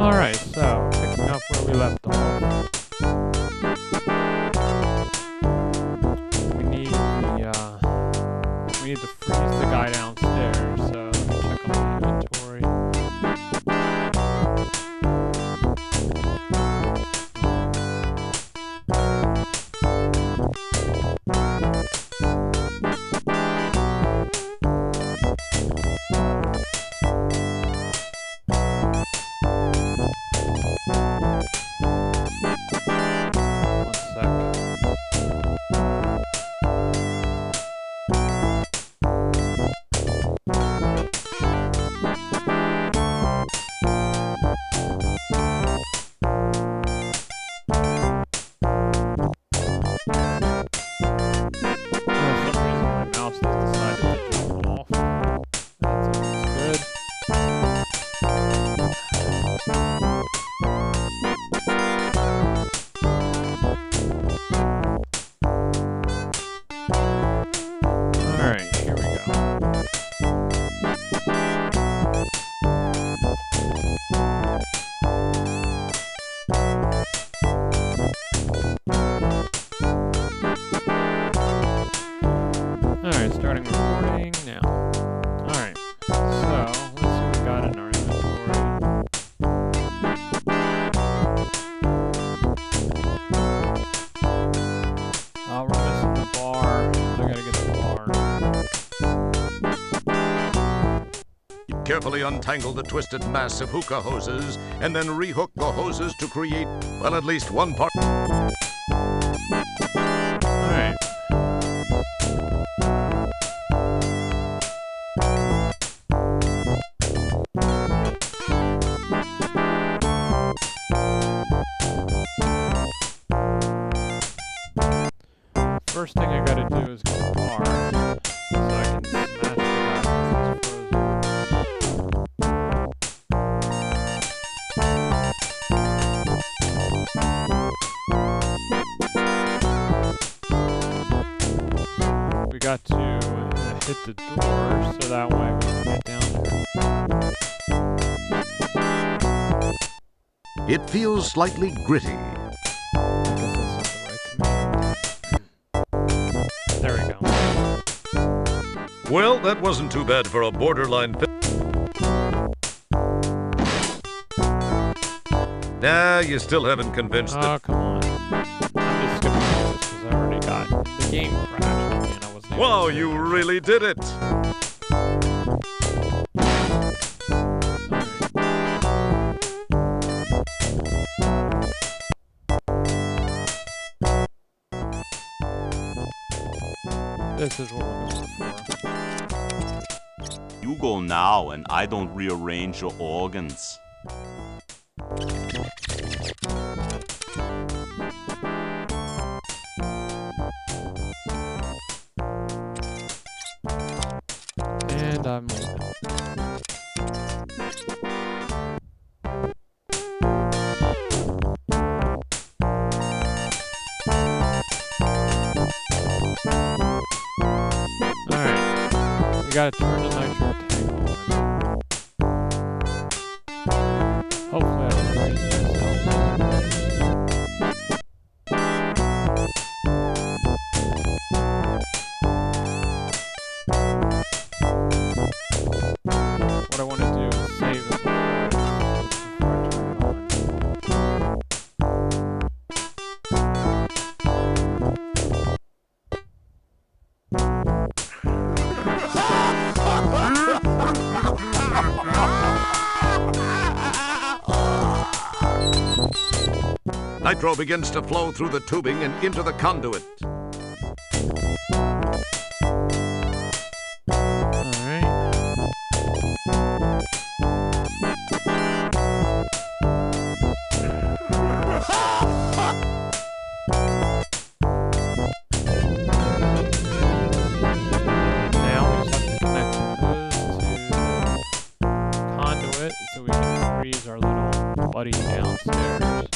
Alright, so picking up where we left off. We need to freeze the guy downstairs, so let me check on the inventory. Alright, starting recording now. Alright, so let's see what we got in our inventory. Oh, we're missing the bar. I gotta get the bar. Carefully untangle the twisted mass of hookah hoses and then rehook the hoses to create, well, at least one part. Alright. First thing I gotta do is get the bar so I can smash the guy once he's frozen. We got to hit the door so that way we can get down there. It feels slightly gritty. There we go. Well, that wasn't too bad for a borderline fit. Nah, you still haven't convinced Oh, come on. I'm just skipping this because I already got the game crashed on me and I wasn't able Wow, to you really did it! This is what we're going for. You go now and I don't rearrange your organs. And I'm leaving. We gotta turn the nitro tank on. Hopefully I don't freeze myself. What I want to do is save it before I turn it on. Nitro begins to flow through the tubing and into the conduit. Now we just have to connect the hose to the conduit so we can freeze our little buddy downstairs.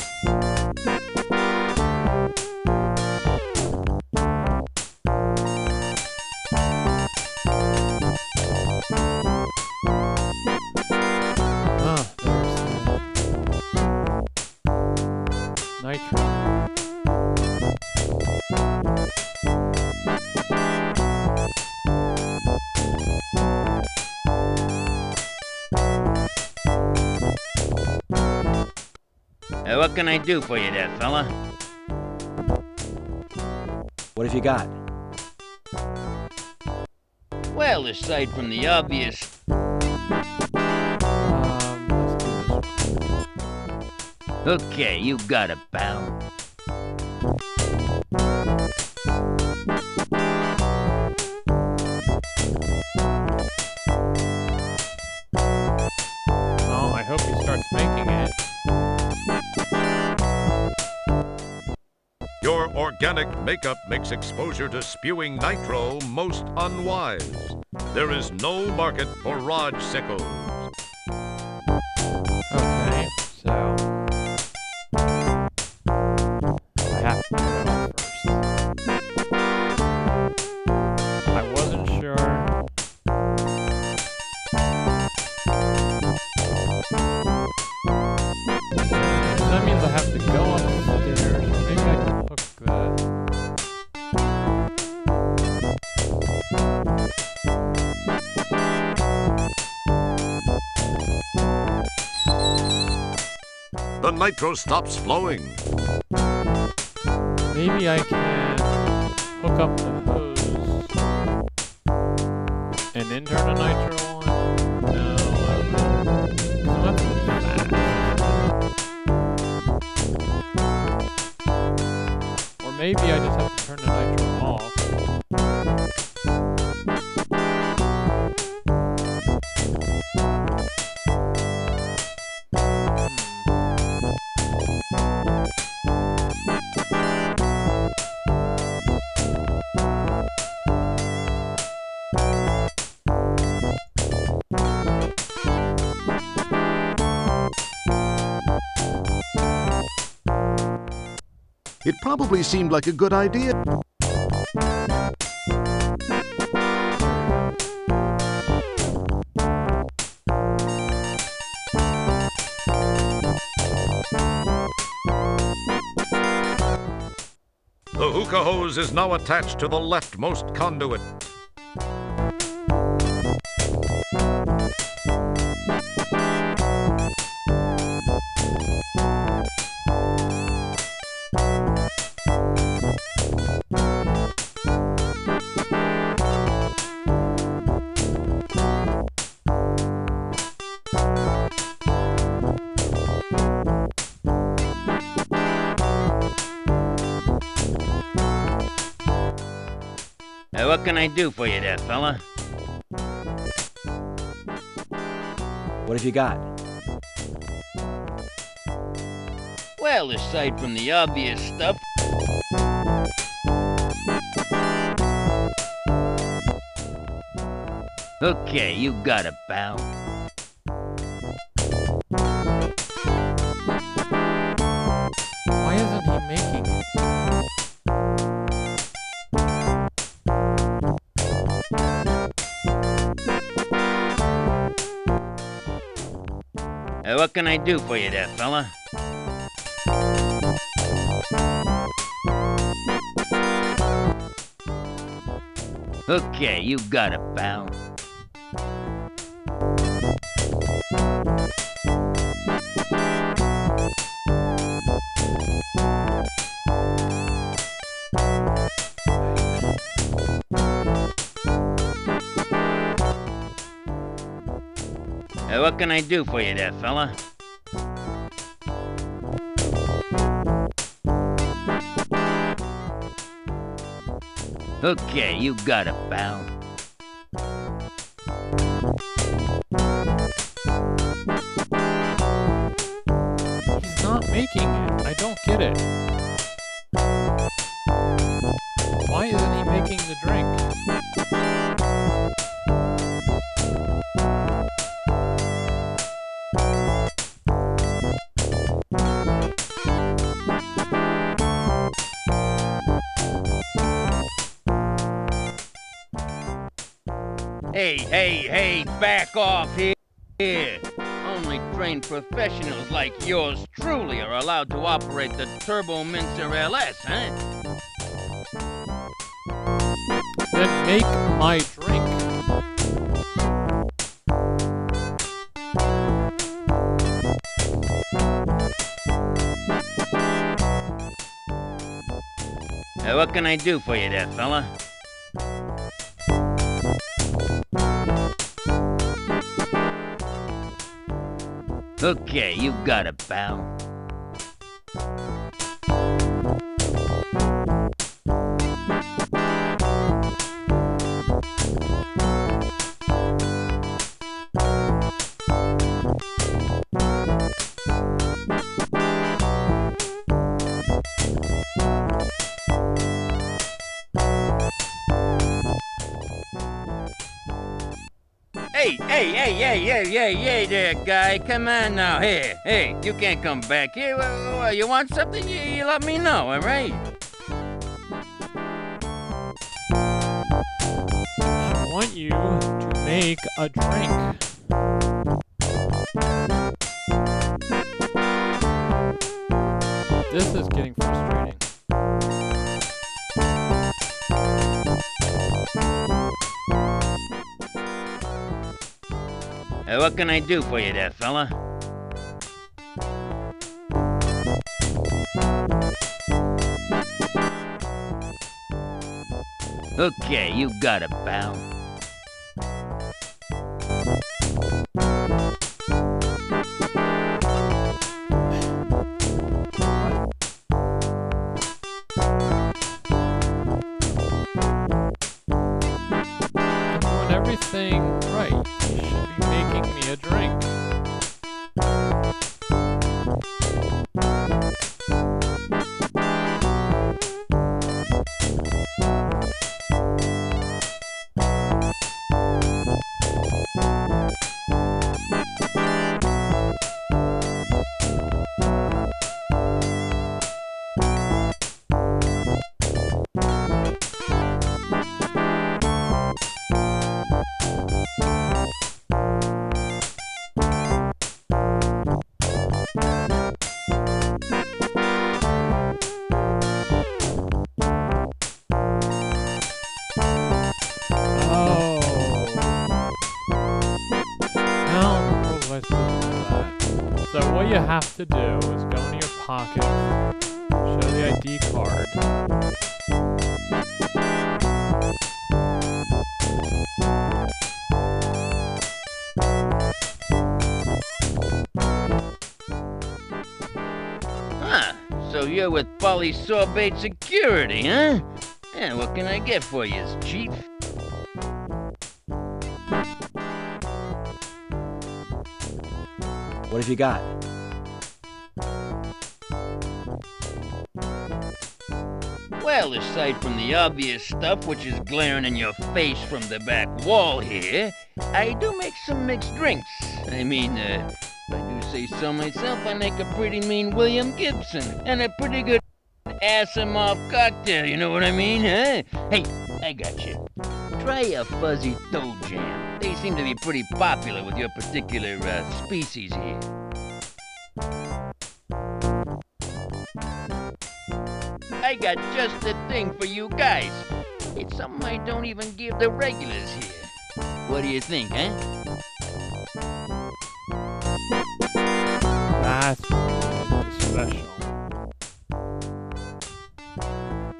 nitro. What can I do for you there, fella? What have you got? Well, aside from the obvious... Let's do this. Okay, you got it, pal. Well, I hope he starts making it. Your organic makeup makes exposure to spewing nitro most unwise. There is no market for Raj sickles. Okay, so I have to turn it off first. I wasn't sure. So that means I have to go upstairs, or maybe I can hook the... The nitro stops flowing. Maybe I can hook up the hose and then turn the nitro on? No, I don't know. 'Cause I'm not too fast. Or maybe I just have to turn the nitro off. It probably seemed like a good idea. The hookah hose is now attached to the leftmost conduit. What can I do for you there, fella? What have you got? Well, aside from the obvious stuff... Okay, you got it, pal. Why isn't he making it? What can I do for you there, fella? Okay, you got it, pal. What can I do for you there, fella? Okay, you got it, pal. He's not making it. I don't get it. Why isn't he making the drink? Hey, back off here. Oh only trained professionals like yours truly are allowed to operate the Turbo Mincer LS, huh? Then make my drink. What can I do for you there, fella? Okay, you got it, pal. Hey there, guy. Come on now. Hey, you can't come back here. You want something? You let me know, all right? I want you to make a drink. This is getting frustrating. What can I do for you there, fella? Okay, you got it, pal. I'm doing everything right. You should be making me a drink. So what you have to do is go into your pocket, show the ID card. So you're with Polysorbate Security, huh? Yeah, what can I get for you, Chief? What have you got? Well, aside from the obvious stuff which is glaring in your face from the back wall here, I do make some mixed drinks. I mean, if I do say so myself, I make a pretty mean William Gibson and a pretty good Asimov cocktail, you know what I mean, huh? Hey, I got you. Try a fuzzy toe jam. They seem to be pretty popular with your particular species here. I got just the thing for you guys. It's something I don't even give the regulars here. What do you think, huh? That's really special.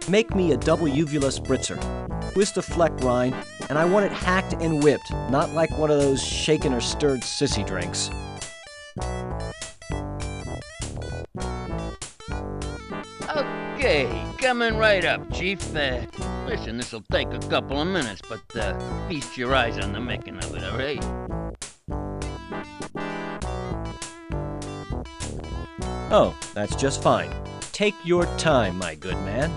Make me a double uvula spritzer. Twist a fleck rind, and I want it hacked and whipped, not like one of those shaken or stirred sissy drinks. Okay, coming right up, Chief. Listen, this'll take a couple of minutes, but feast your eyes on the making of it, all right? Oh, that's just fine. Take your time, my good man.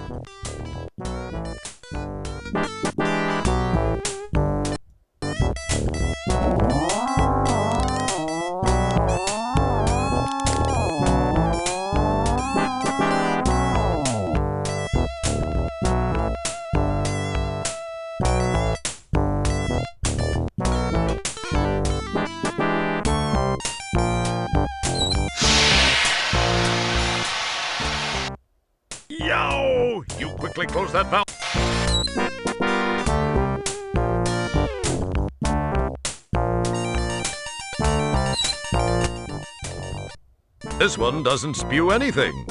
quickly close that valve. This one doesn't spew anything.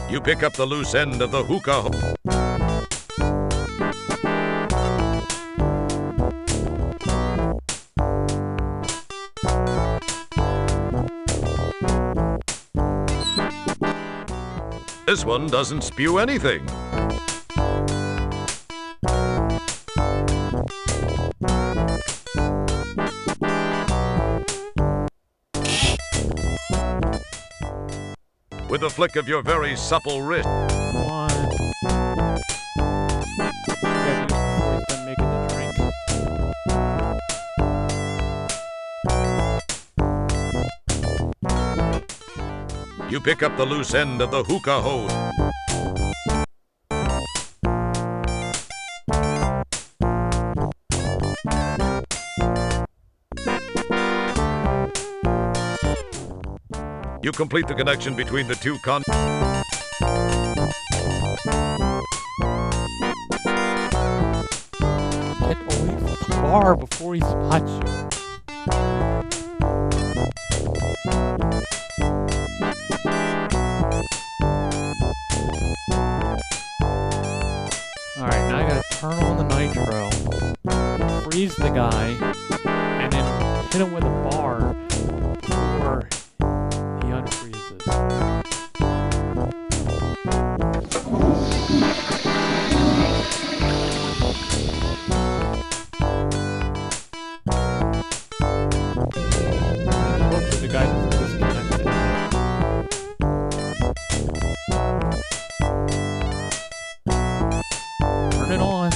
You pick up the loose end of the hookah hose. This one doesn't spew anything. With a flick of your very supple wrist. Come on. Gotta do this before he's done making the drink. You pick up the loose end of the hookah hose. You complete the connection between the two Get away from the bar before he spots you. Alright, now I gotta turn on the nitro, freeze the guy, and then hit him with a bar before he unfreezes. Hopefully the guy doesn't disconnect it. Turn it on.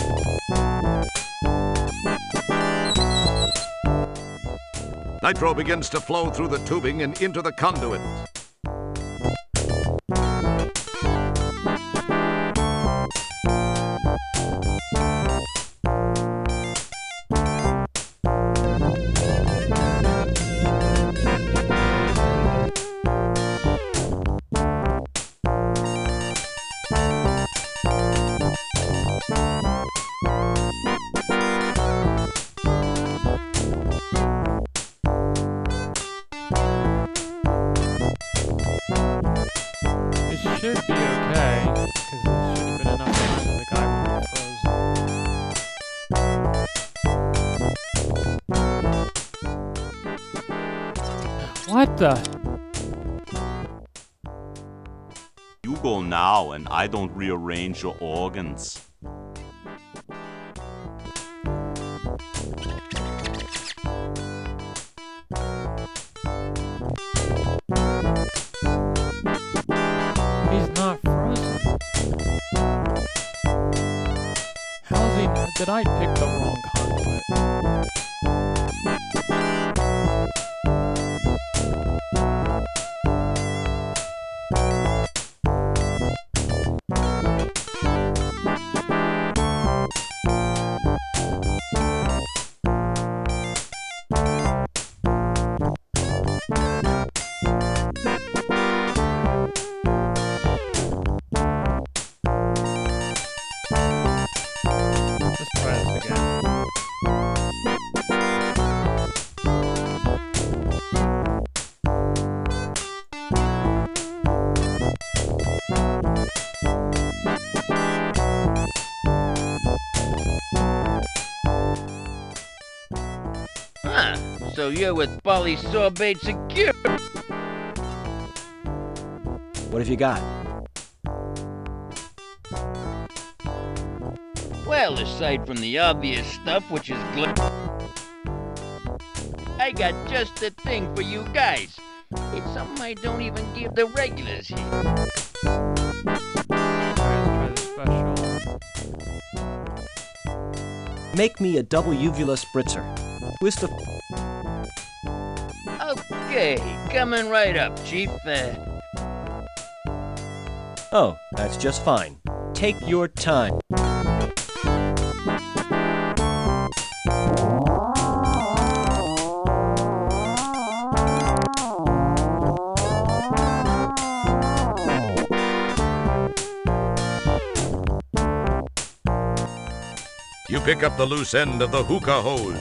Nitro begins to flow through the tubing and into the conduit. It should be okay, because there should have been enough time for the guy would be frozen. What the? You go now and I don't rearrange your organs. He's not frozen. How's he? Did I pick the wrong conduit? Let's try this again. Huh, so you're with Polysorbate Secure. What have you got? Well, aside from the obvious stuff, which is I got just the thing for you guys. It's something I don't even give the regulars here. Alright, let's try the special. Make me a double uvula spritzer. Twist the... Okay, coming right up, Chief. Oh, that's just fine. Take your time. You pick up the loose end of the hookah hose.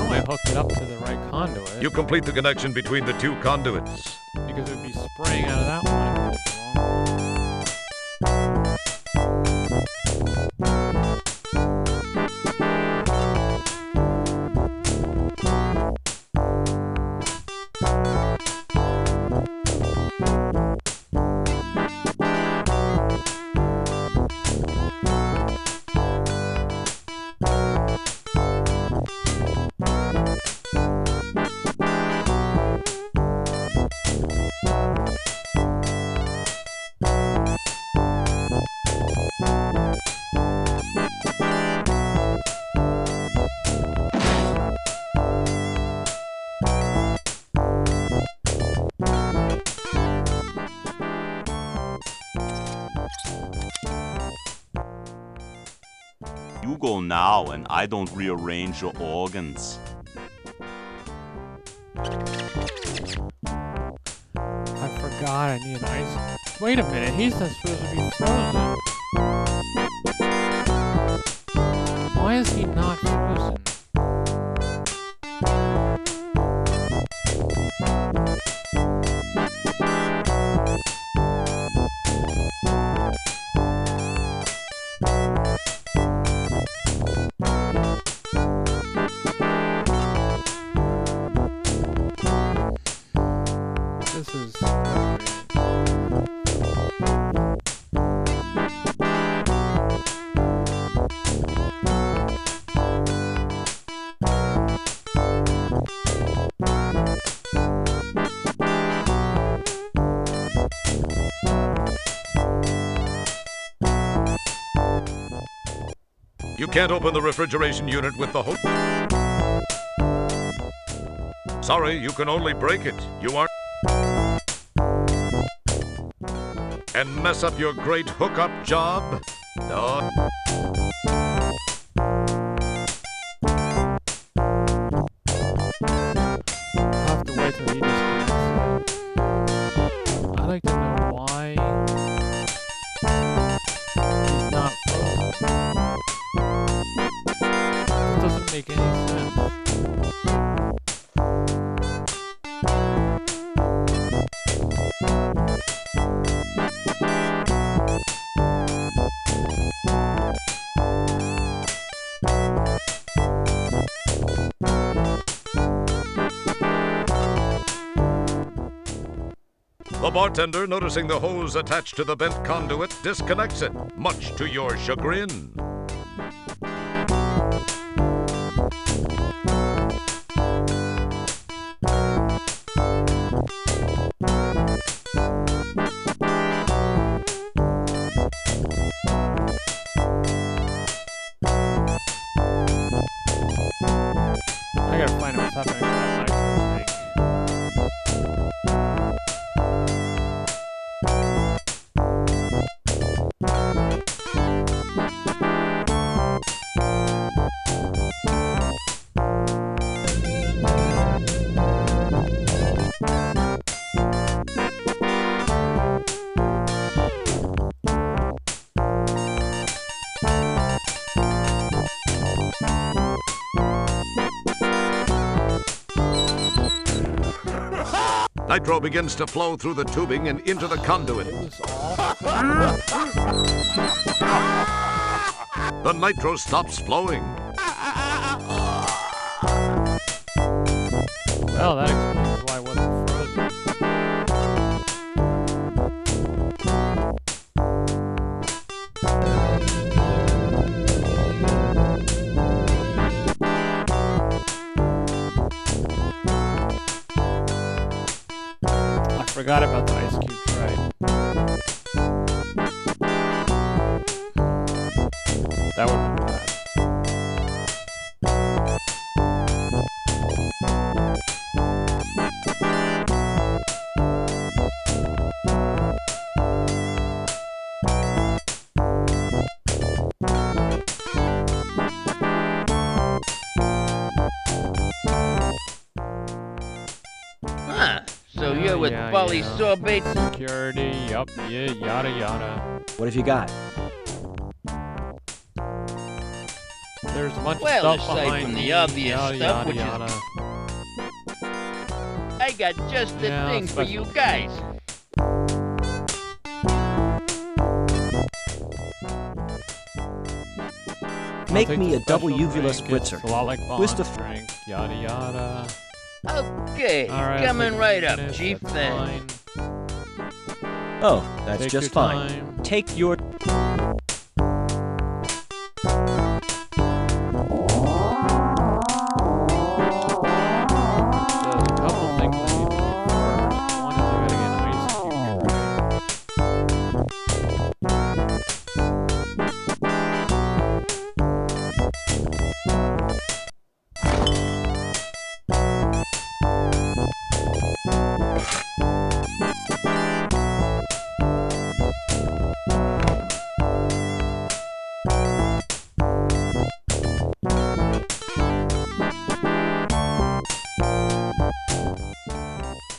I hooked it up to the right conduit. You complete the connection between the two conduits. Because it would be spraying out of that one if it was the wrong one. You go now and I don't rearrange your organs. I forgot I need an ice. Wait a minute, he's not supposed to be frozen. Why is he not frozen? This is You can't open the refrigeration unit with the hose. Sorry, you can only break it. You aren't. And mess up your great hookup job? No. I'll have to wait till he disconnects it. I'd like to know why he's not frozen. It doesn't make any sense. The bartender, noticing the hose attached to the bent conduit, disconnects it, much to your chagrin. I gotta find out what's happening with that nitro tank. Nitro begins to flow through the tubing and into the conduit. It was all... The nitro stops flowing. Well, that explains why I wasn't frozen. I forgot about the ice cube tray. That would have been bad. So you're with Polly Sorbet? Security, yup, yeah, yada yada. What have you got? There's a bunch Well, of stuff aside behind from me, the obvious yada, stuff, yada, which is- yada. I got just the Yeah, thing for special you guys. Make I'll take me the a double special uvula drink. It's spritzer. a lot like Twist Bond's of- drink, yada yada. Okay, Alright, coming right up, Chief. That's Then. fine. Oh, that's Take just your fine. time. Take your... There's a couple things I need to do first. One is I gotta get an ice cube tray.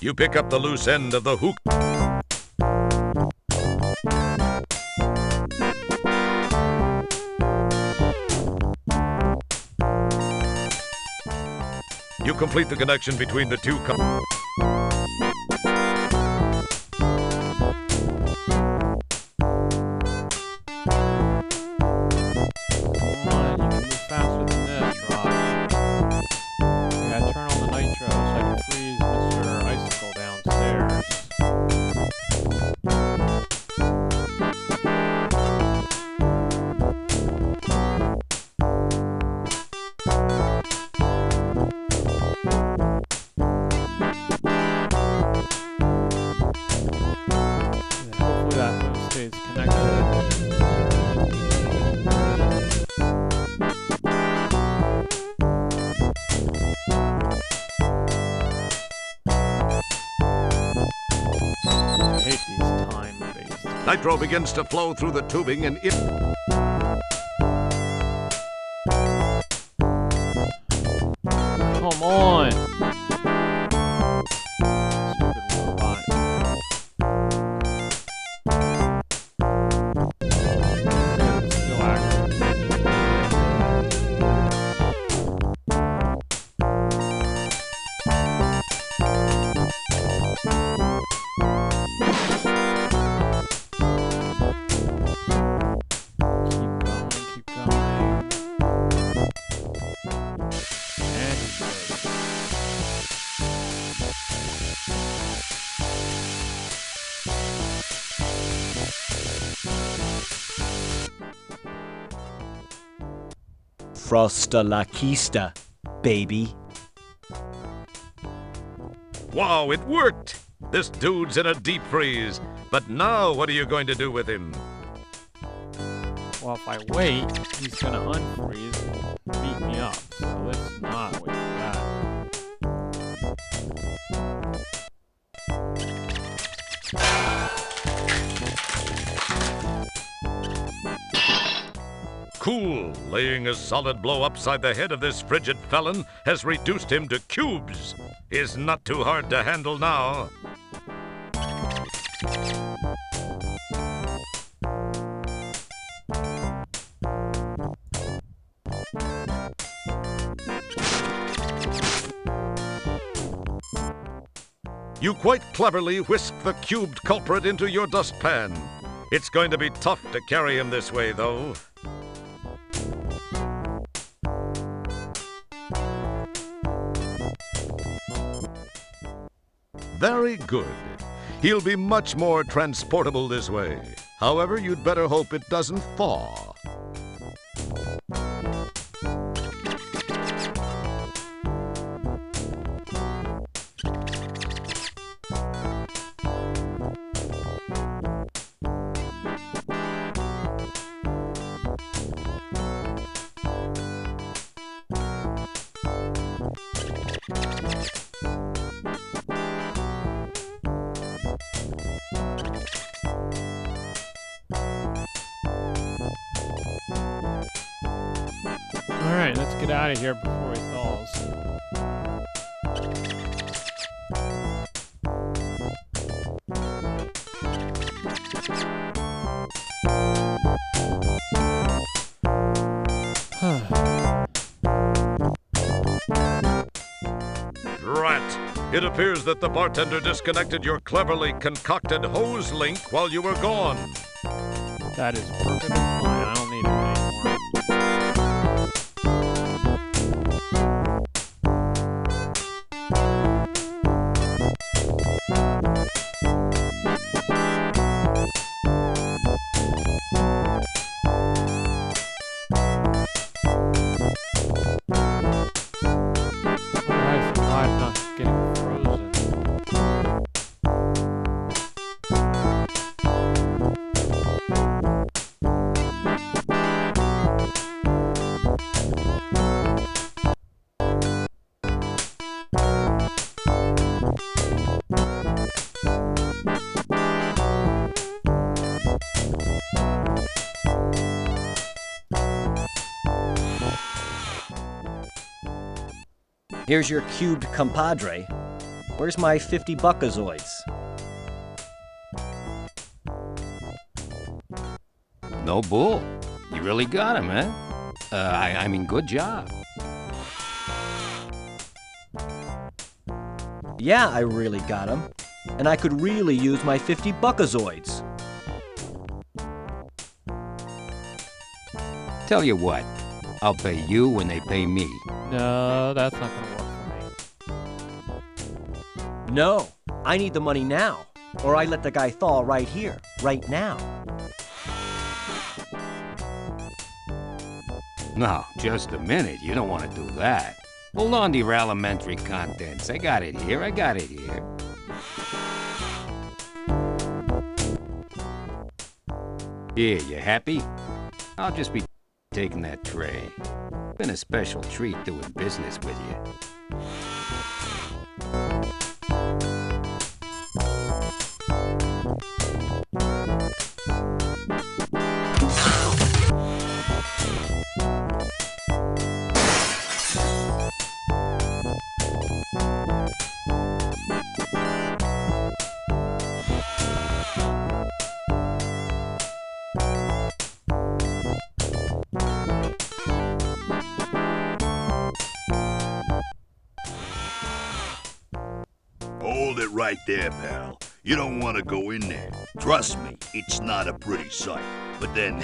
You pick up the loose end of the hook. You complete the connection between the two. Come on, you can move faster than this, Raj. I gotta turn on the nitro so I can freeze Mr. Icicle downstairs. Yeah, hopefully that hose stays connected. I hate these time-based. Nitro begins to flow through the tubing and it. Come on! Stupid robot. It's still active. Keep going, keep going. And he's frozen. Frosta la Kista, baby. Wow, it worked! This dude's in a deep freeze. But now what are you going to do with him? Well, if I wait, he's gonna unfreeze and beat me up. So let's not wait for that. Cool. Laying a solid blow upside the head of this frigid felon has reduced him to cubes. Is not too hard to handle now. You quite cleverly whisk the cubed culprit into your dustpan. It's going to be tough to carry him this way, though. Very good. He'll be much more transportable this way. However, you'd better hope it doesn't thaw. Alright, let's get out of here before he thaws. It appears that the bartender disconnected your cleverly concocted hose link while you were gone. That is perfectly fine. I don't need it anymore. I survived not getting frozen. Here's your cubed compadre. Where's my 50 buckazoids? No bull. You really got him, huh? I mean, good job. Yeah, I really got him. And I could really use my 50 buckazoids. Tell you what, I'll pay you when they pay me. No, that's not gonna work for me. No, I need the money now. Or I let the guy thaw right here, right now. No, just a minute. You don't want to do that. Hold on to your alimentary contents. I got it here. Here, you happy? I'll just be taking that tray. Been a special treat doing business with you. Hold it right there, pal. You don't want to go in there. Trust me, it's not a pretty sight. But then,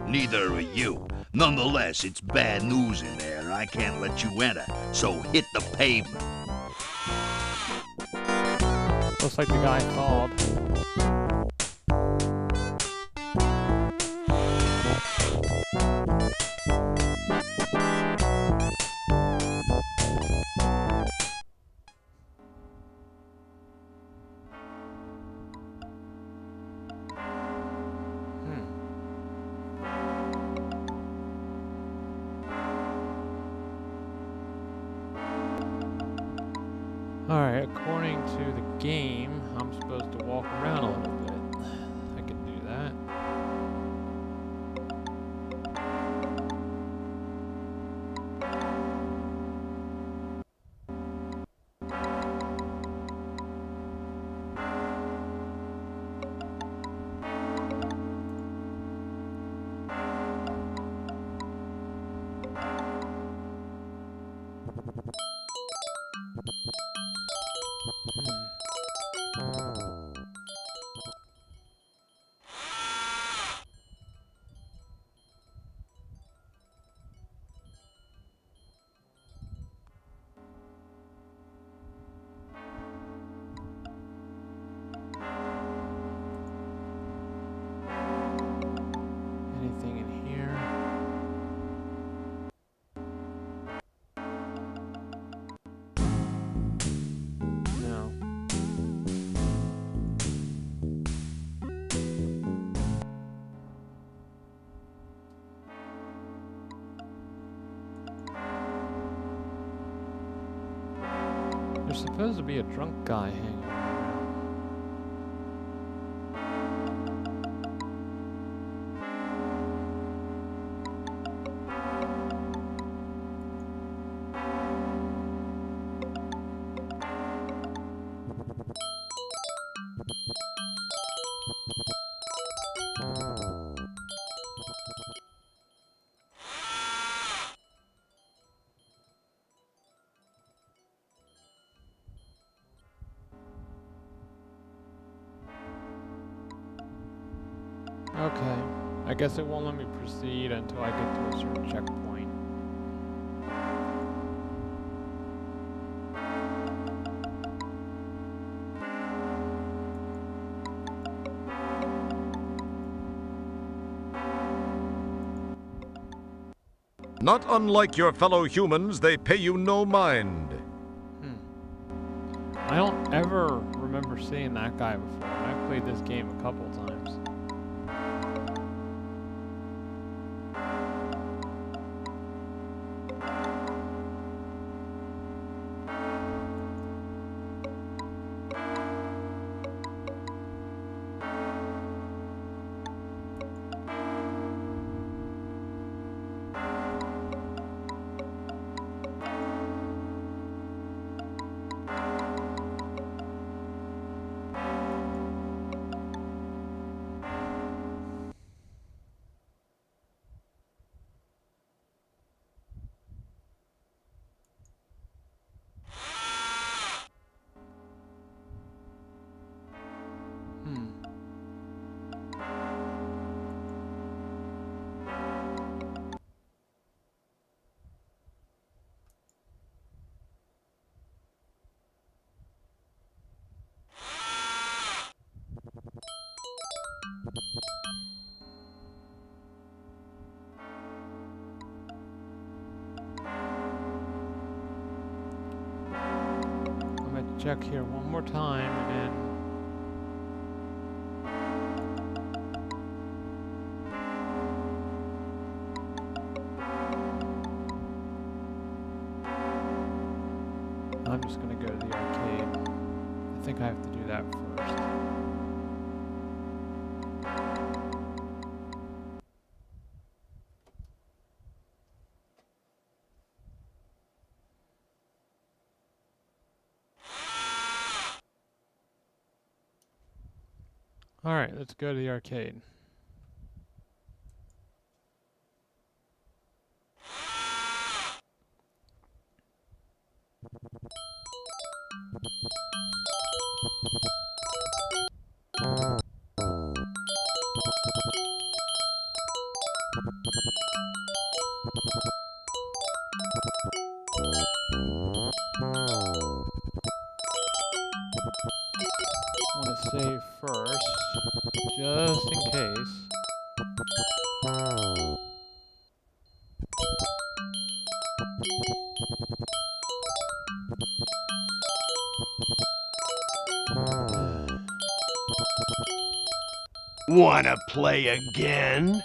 neither are you. Nonetheless, it's bad news in there, and I can't let you enter. So hit the pavement. Looks like the guy thawed. Alright, according to the game, I'm supposed to walk around a little bit. I can do that. Anything in here? No. There's supposed to be a drunk guy hanging around. Okay. I guess it won't let me proceed until I get to a certain checkpoint. Not unlike your fellow humans, they pay you no mind. I don't ever remember seeing that guy before, and I've played this game a couple times. I'm gonna check here one more time and then I'm just gonna go to the arcade. I think I have to do that first. Alright, let's go to the arcade. Want to save first, just in case. Wanna play again?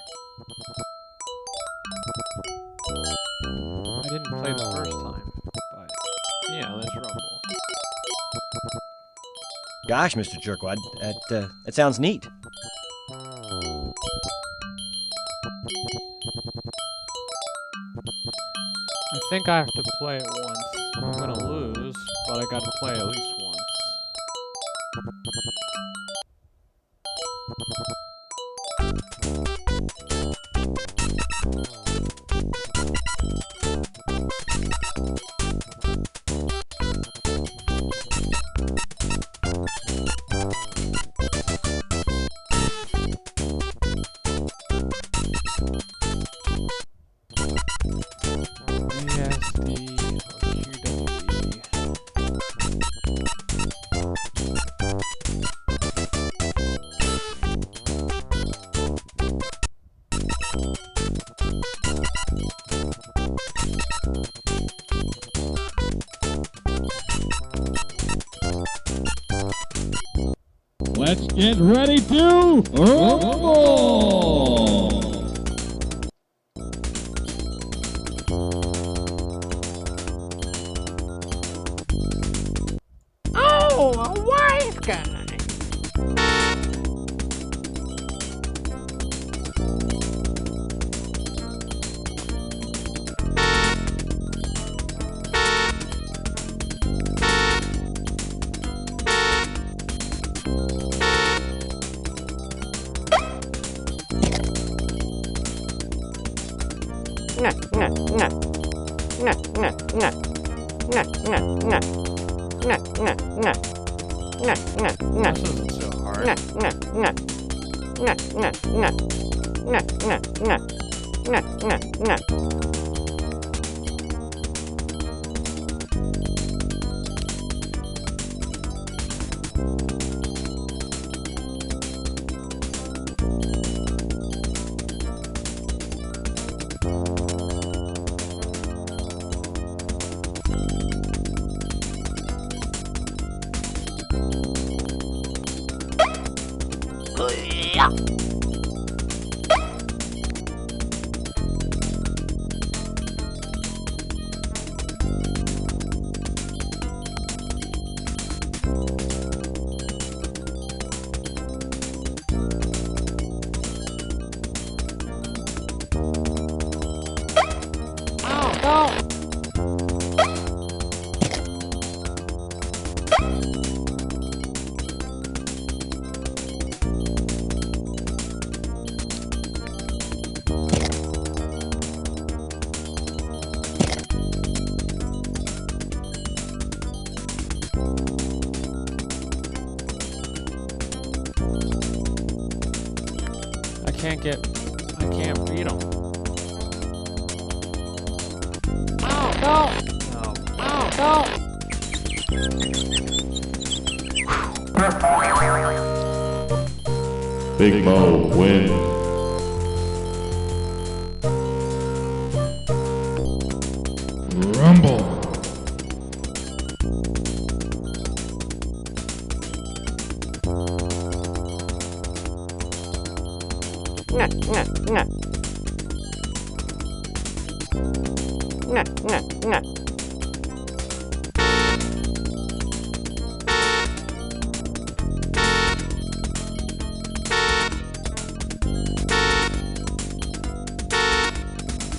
I didn't play the first time, but yeah, let's rumble. Gosh, Mr. Jerkwad, that sounds neat. I think I have to play it once. I'm gonna lose, but I gotta play at least once. Let's get ready to rumble! Oh, a wise guy. This isn't so hard. I can't beat him. Big Mo wins. Rumble.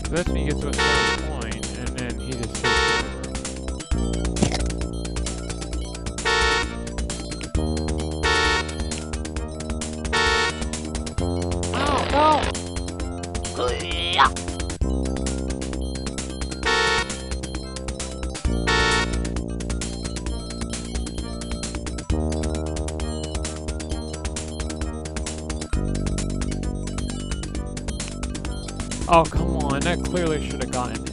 That's when he gets to a certain point, and then he just takes Oh, come on, that clearly should have gotten him.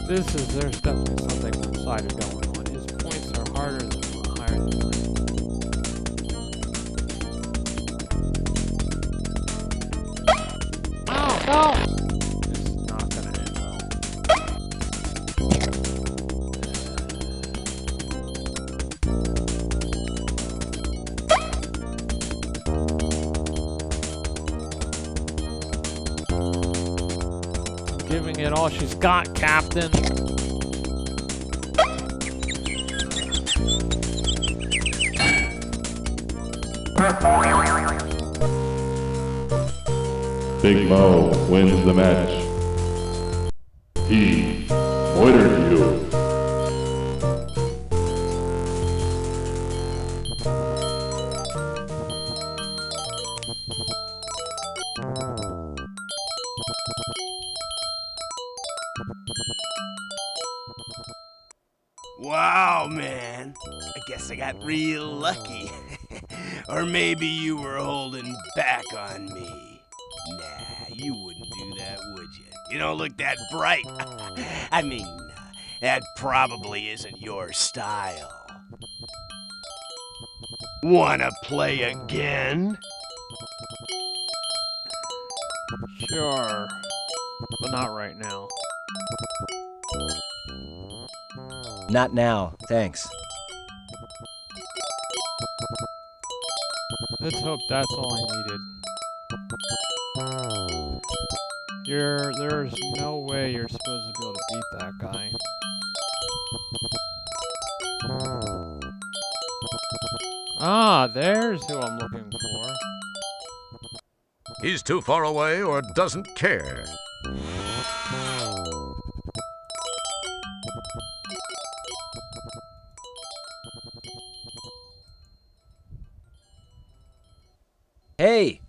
There's definitely something one-sided going on. His points are higher than mine. This is not gonna end well. Giving it all she's got, Captain. Big Mo wins the match. He ordered you. Wow, man. I guess I got real lucky. Or maybe you were holding back on me. Nah, you wouldn't do that, would you? You don't look that bright. I mean, that probably isn't your style. Wanna play again? Sure, but not right now. Not now, thanks. Let's hope that's all I needed. There's no way you're supposed to be able to beat that guy. Ah, there's who I'm looking for. He's too far away or doesn't care. Hey!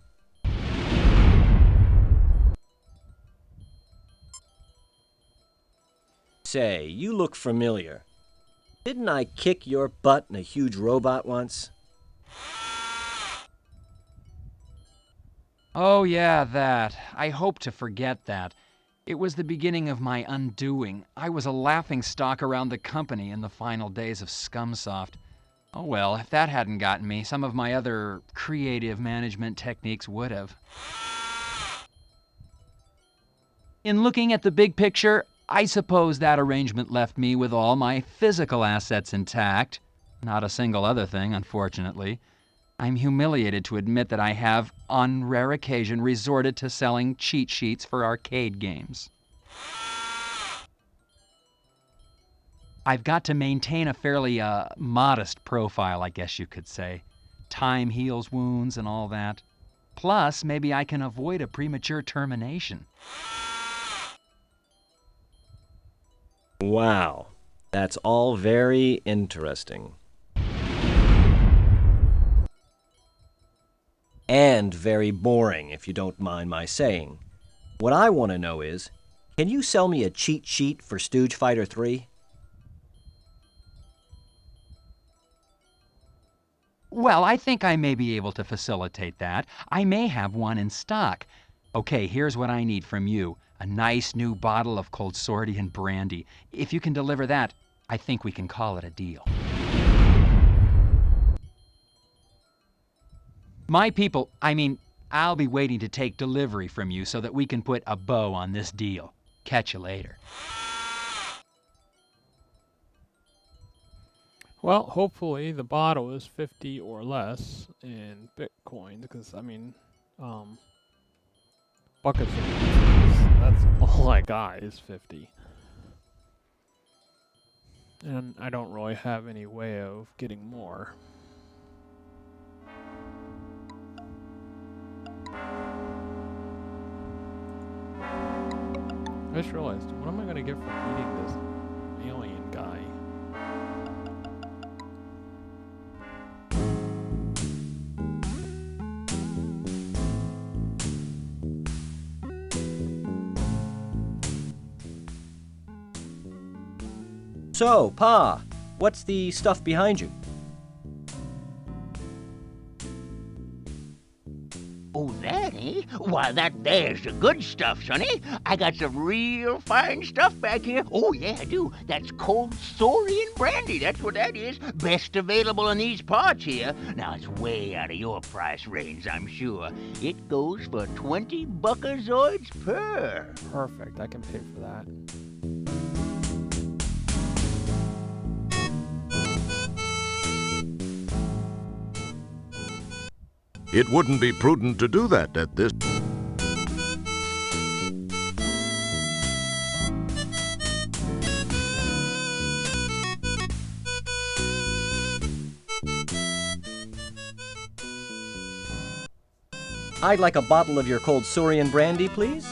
Say, you look familiar. Didn't I kick your butt in a huge robot once? Oh, yeah, that. I hope to forget that. It was the beginning of my undoing. I was a laughingstock around the company in the final days of Scumsoft. Oh well, if that hadn't gotten me, some of my other creative management techniques would have. In looking at the big picture, I suppose that arrangement left me with all my physical assets intact. Not a single other thing, unfortunately. I'm humiliated to admit that I have, on rare occasion, resorted to selling cheat sheets for arcade games. I've got to maintain a fairly, modest profile, I guess you could say. Time heals wounds and all that. Plus, maybe I can avoid a premature termination. Wow, that's all very interesting. And very boring, if you don't mind my saying. What I want to know is, can you sell me a cheat sheet for Stooge Fighter 3? Well, I think I may be able to facilitate that. I may have one in stock. Okay, here's what I need from you. A nice new bottle of Cold Sordian brandy. If you can deliver that, I think we can call it a deal. My people, I'll be waiting to take delivery from you so that we can put a bow on this deal. Catch you later. Well, hopefully the bottle is 50 or less in Bitcoin, because, buckets of rupees, that's all I got is 50. And I don't really have any way of getting more. I just realized, what am I going to get for eating this alien guy? So, Pa, what's the stuff behind you? Oh, that, eh? Why, that there's the good stuff, Sonny. I got some real fine stuff back here. Oh, yeah, I do. That's Cold Saurian brandy. That's what that is. Best available in these parts here. Now, it's way out of your price range, I'm sure. It goes for 20 buckazoids per. Perfect, I can pay for that. It wouldn't be prudent to do that at this. I'd like a bottle of your Cold Saurian brandy, please.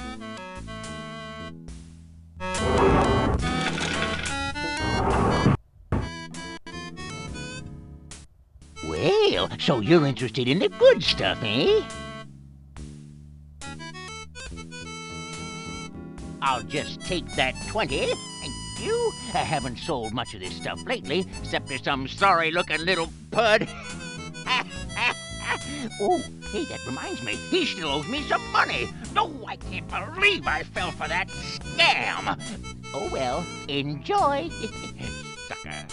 Well, so you're interested in the good stuff, eh? I'll just take that 20. Thank you. I haven't sold much of this stuff lately, except for some sorry-looking little pud. Oh, hey, that reminds me. He still owes me some money. No, I can't believe I fell for that scam. Oh, well, enjoy. Sucker.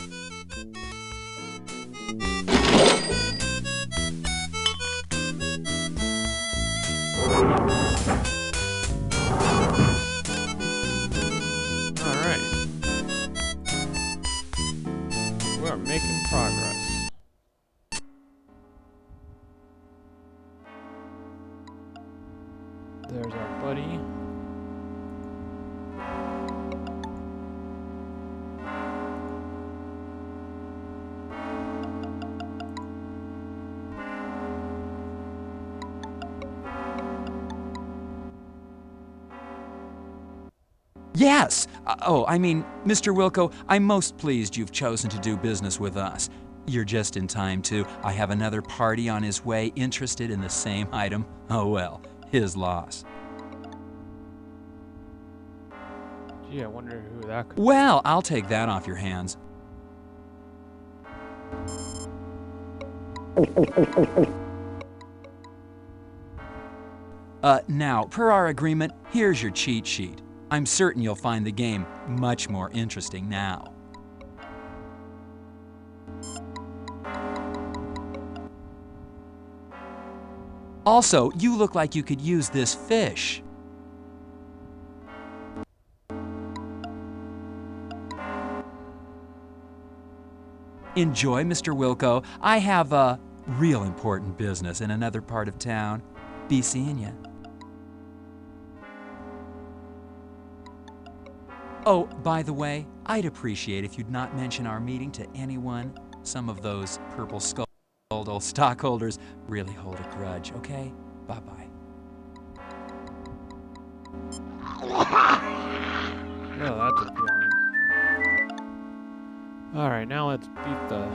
Alright. We're making progress. There's our buddy. Yes! Mr. Wilco, I'm most pleased you've chosen to do business with us. You're just in time, too. I have another party on his way interested in the same item. Oh well, his loss. Gee, I wonder who that could Well, I'll take that off your hands. Now, per our agreement, here's your cheat sheet. I'm certain you'll find the game much more interesting now. Also, you look like you could use this fish. Enjoy, Mr. Wilco. I have a real important business in another part of town. Be seeing ya. Oh, by the way, I'd appreciate if you'd not mention our meeting to anyone. Some of those purple-skulled old stockholders really hold a grudge, okay? Bye-bye. Oh, that's appealing. Alright, now let's beat the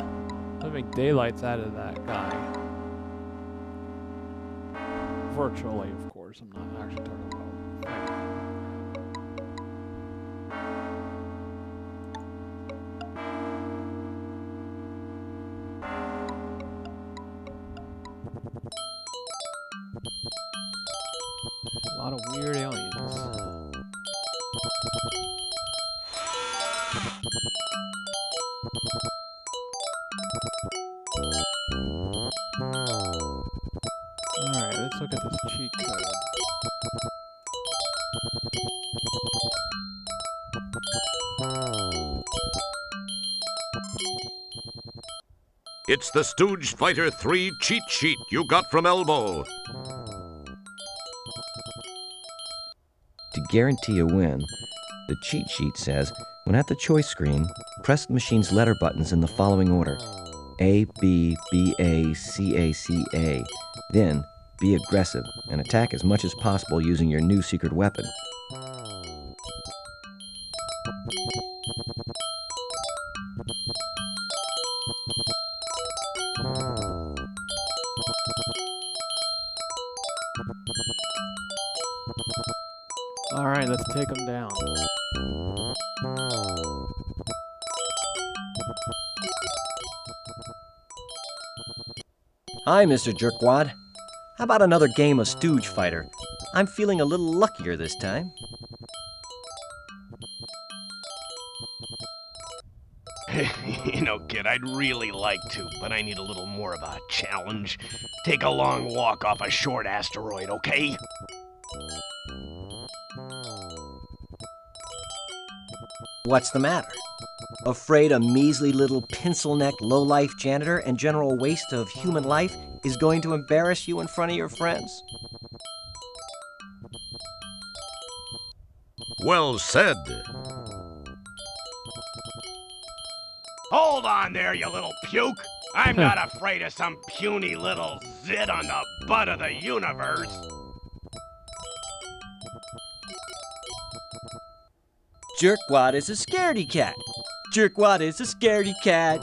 living daylights out of that guy. Virtually, of course. I'm not actually talking about fighting. A lot of weird aliens. Alright, let's look at this cheat code. It's the Stooge Fighter 3 cheat sheet you got from Elbow. To guarantee a win, the cheat sheet says, when at the choice screen, press the machine's letter buttons in the following order: A, B, B, A, C, A, C, A. Then, be aggressive and attack as much as possible using your new secret weapon. Alright, let's take him down. Hi, Mr. Jerkwad. How about another game of Stooge Fighter? I'm feeling a little luckier this time. You know, kid, I'd really like to, but I need a little more of a challenge. Take a long walk off a short asteroid, okay? What's the matter? Afraid a measly little pencil-necked low-life janitor and general waste of human life is going to embarrass you in front of your friends? Well said. Hold on there, you little puke! I'm not afraid of some puny little zit on the butt of the universe! Jerkwad is a scaredy cat. Jerkwad is a scaredy cat.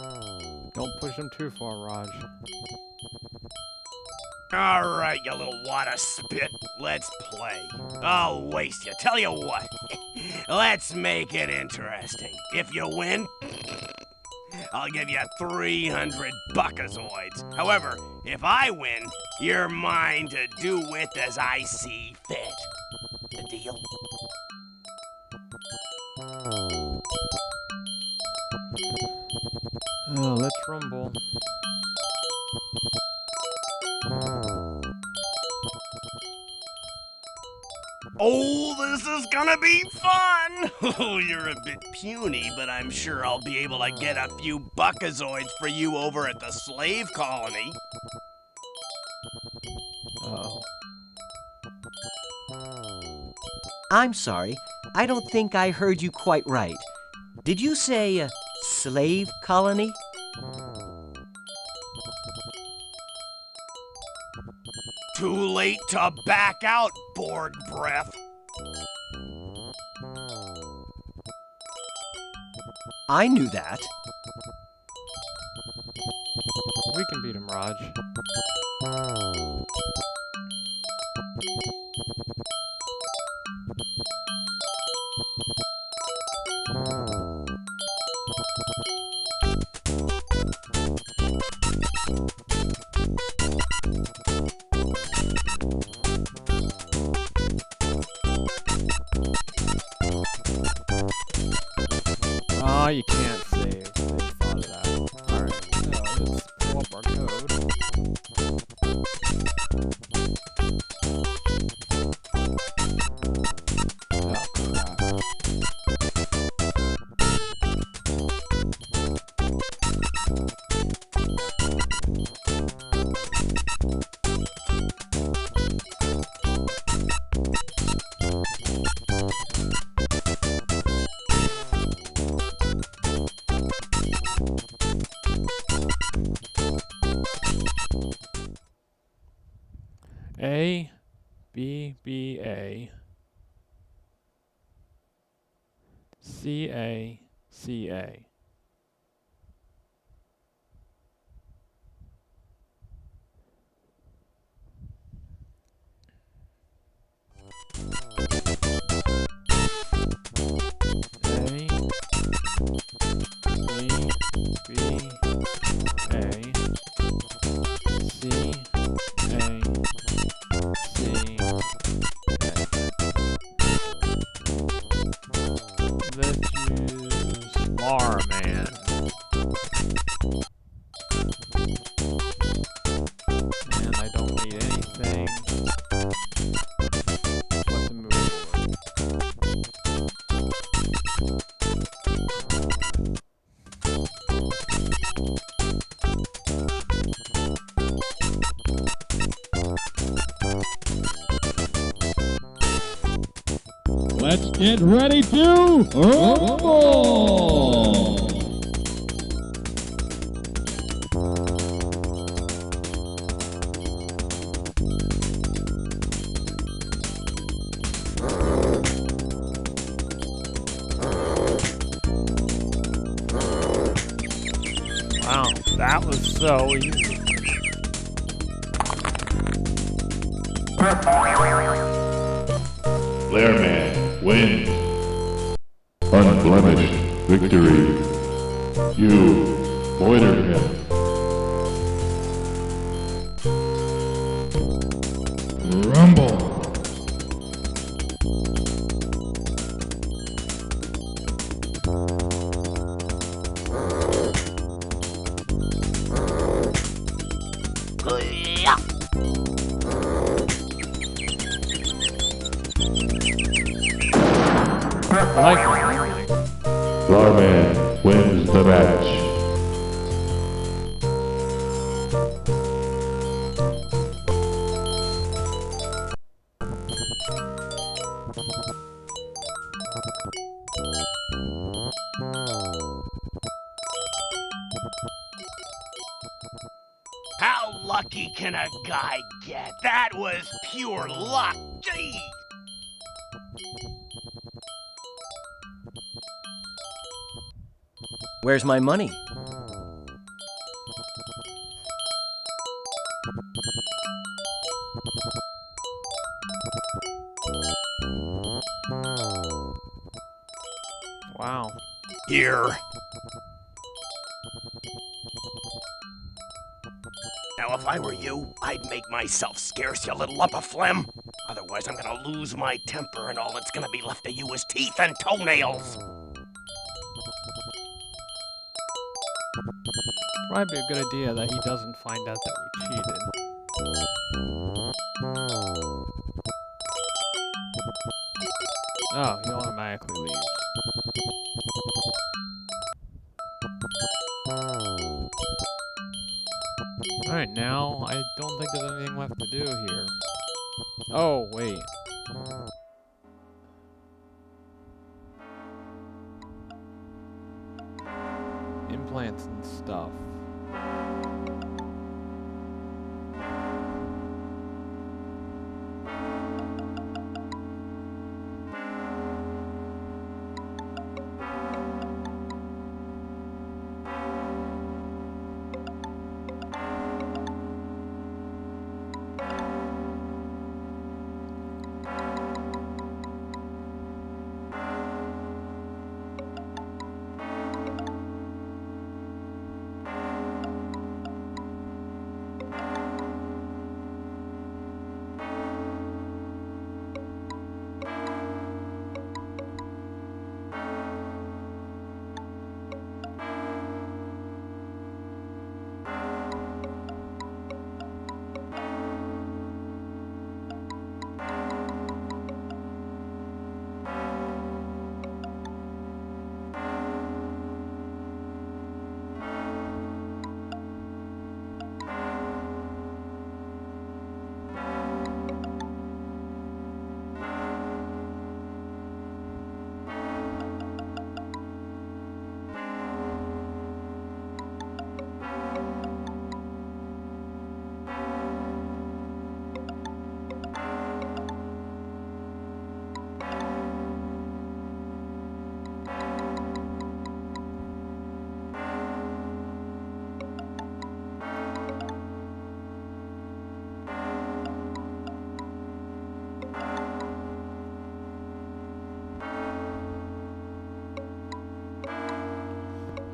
Don't push him too far, Raj. Alright, you little wad of spit. Let's play. I'll waste you. Tell you what. Let's make it interesting. If you win, I'll give you 300 buckazoids. However, if I win, you're mine to do with as I see fit. The deal? Oh, let's rumble. Oh, this is gonna be fun! Oh, you're a bit puny, but I'm sure I'll be able to get a few buckazoids for you over at the slave colony. Uh-oh. I'm sorry. I don't think I heard you quite right. Did you say slave colony? Too late to back out, bored breath. I knew that. We can beat him, Raj. Ah, you can't save. They thought of that. Alright, so let's pull up our code. Oh, crap. A, B, B, A, C, A, C, A. And I don't need anything but to move forward. Let's get ready to rumble! Wow, that was so easy. Blairman wins. Unblemished victory. You moitered him. Rumble. I like this. Blairman wins the match. How lucky can a guy get? That was pure luck. Gee! Where's my money? Wow. Here. Now, if I were you, I'd make myself scarce, you little lump of phlegm. Otherwise, I'm gonna lose my temper, and all that's gonna be left of you is teeth and toenails. Probably a good idea that he doesn't find out that we cheated. Oh, he automatically leaves. Alright, now I don't think there's anything left to do here. Oh, wait. Implants and stuff.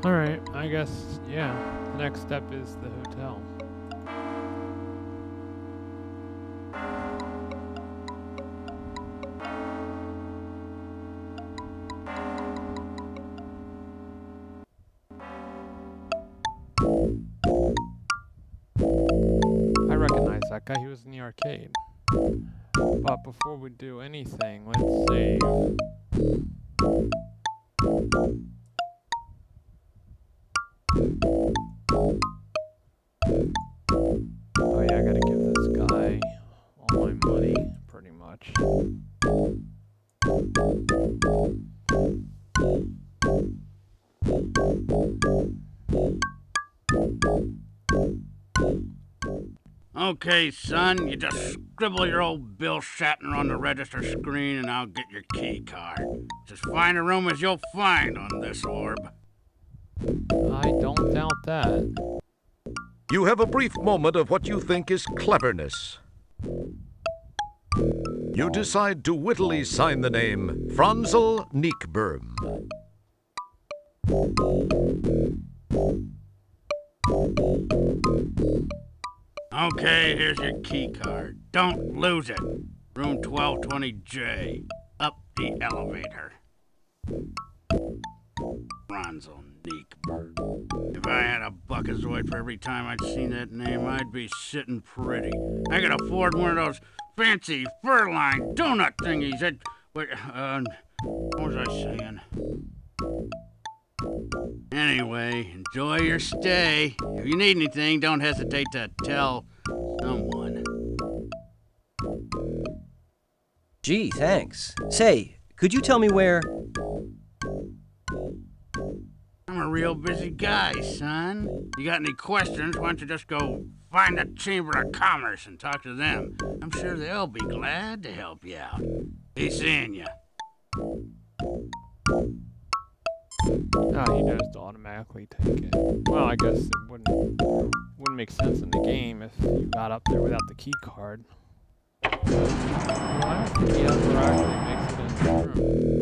Alright, I guess, yeah. The next step is the hotel. I recognize that guy, he was in the arcade. But before we do anything, let's save. Oh yeah, I gotta give this guy all my money, pretty much. Okay, son, you just scribble your old Bill Shatner on the register screen and I'll get your key card. It's as fine a room as you'll find on this orb. I don't doubt that. You have a brief moment of what you think is cleverness. You decide to wittily sign the name Franzel Niekberm. Okay, here's your key card. Don't lose it. Room 1220J. Up the elevator. Franzel Niekberm. If I had a buckazoid for every time I'd seen that name, I'd be sitting pretty. I could afford one of those fancy fur-lined donut thingies that... what was I saying? Anyway, enjoy your stay. If you need anything, don't hesitate to tell someone. Gee, thanks. Say, could you tell me where... I'm a real busy guy, son. You got any questions, why don't you just go find the Chamber of Commerce and talk to them. I'm sure they'll be glad to help you out. Be seeing you. Oh, he knows to automatically take it. Well, I guess it wouldn't make sense in the game if you got up there without the key card. Well, I don't think he ever actually makes it in the room.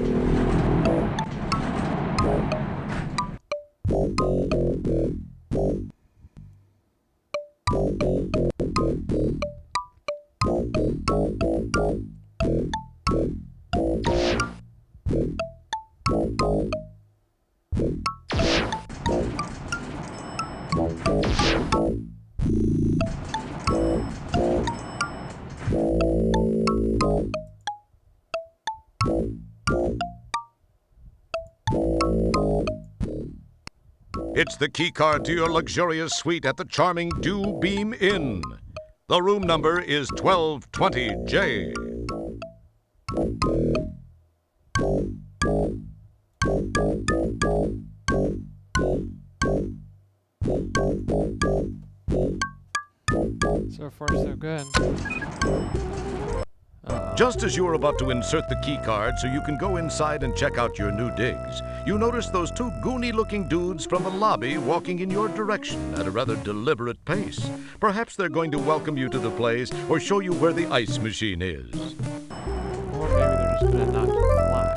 It's the key card to your luxurious suite at the charming Dew Beam Inn. The room number is 1220J. So far, so good. Just as you are about to insert the key card so you can go inside and check out your new digs, you notice those two goony-looking dudes from the lobby walking in your direction at a rather deliberate pace. Perhaps they're going to welcome you to the place or show you where the ice machine is. Or maybe they're just gonna knock you flat.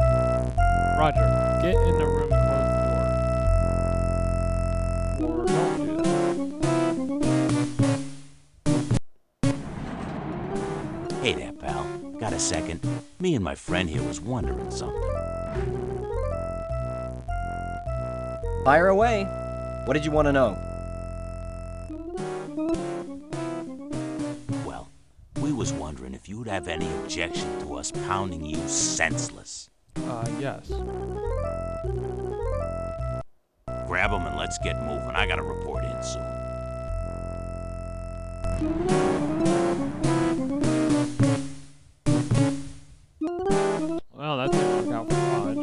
Roger, get in the room and close the door. Or don't do that. Hey there, pal. Got a second? Me and my friend here was wondering something. Fire away. What did you want to know? Well, we was wondering if you'd have any objection to us pounding you senseless. Yes. Grab 'em and let's get moving. I gotta report in soon. Well, that didn't work out for Raj.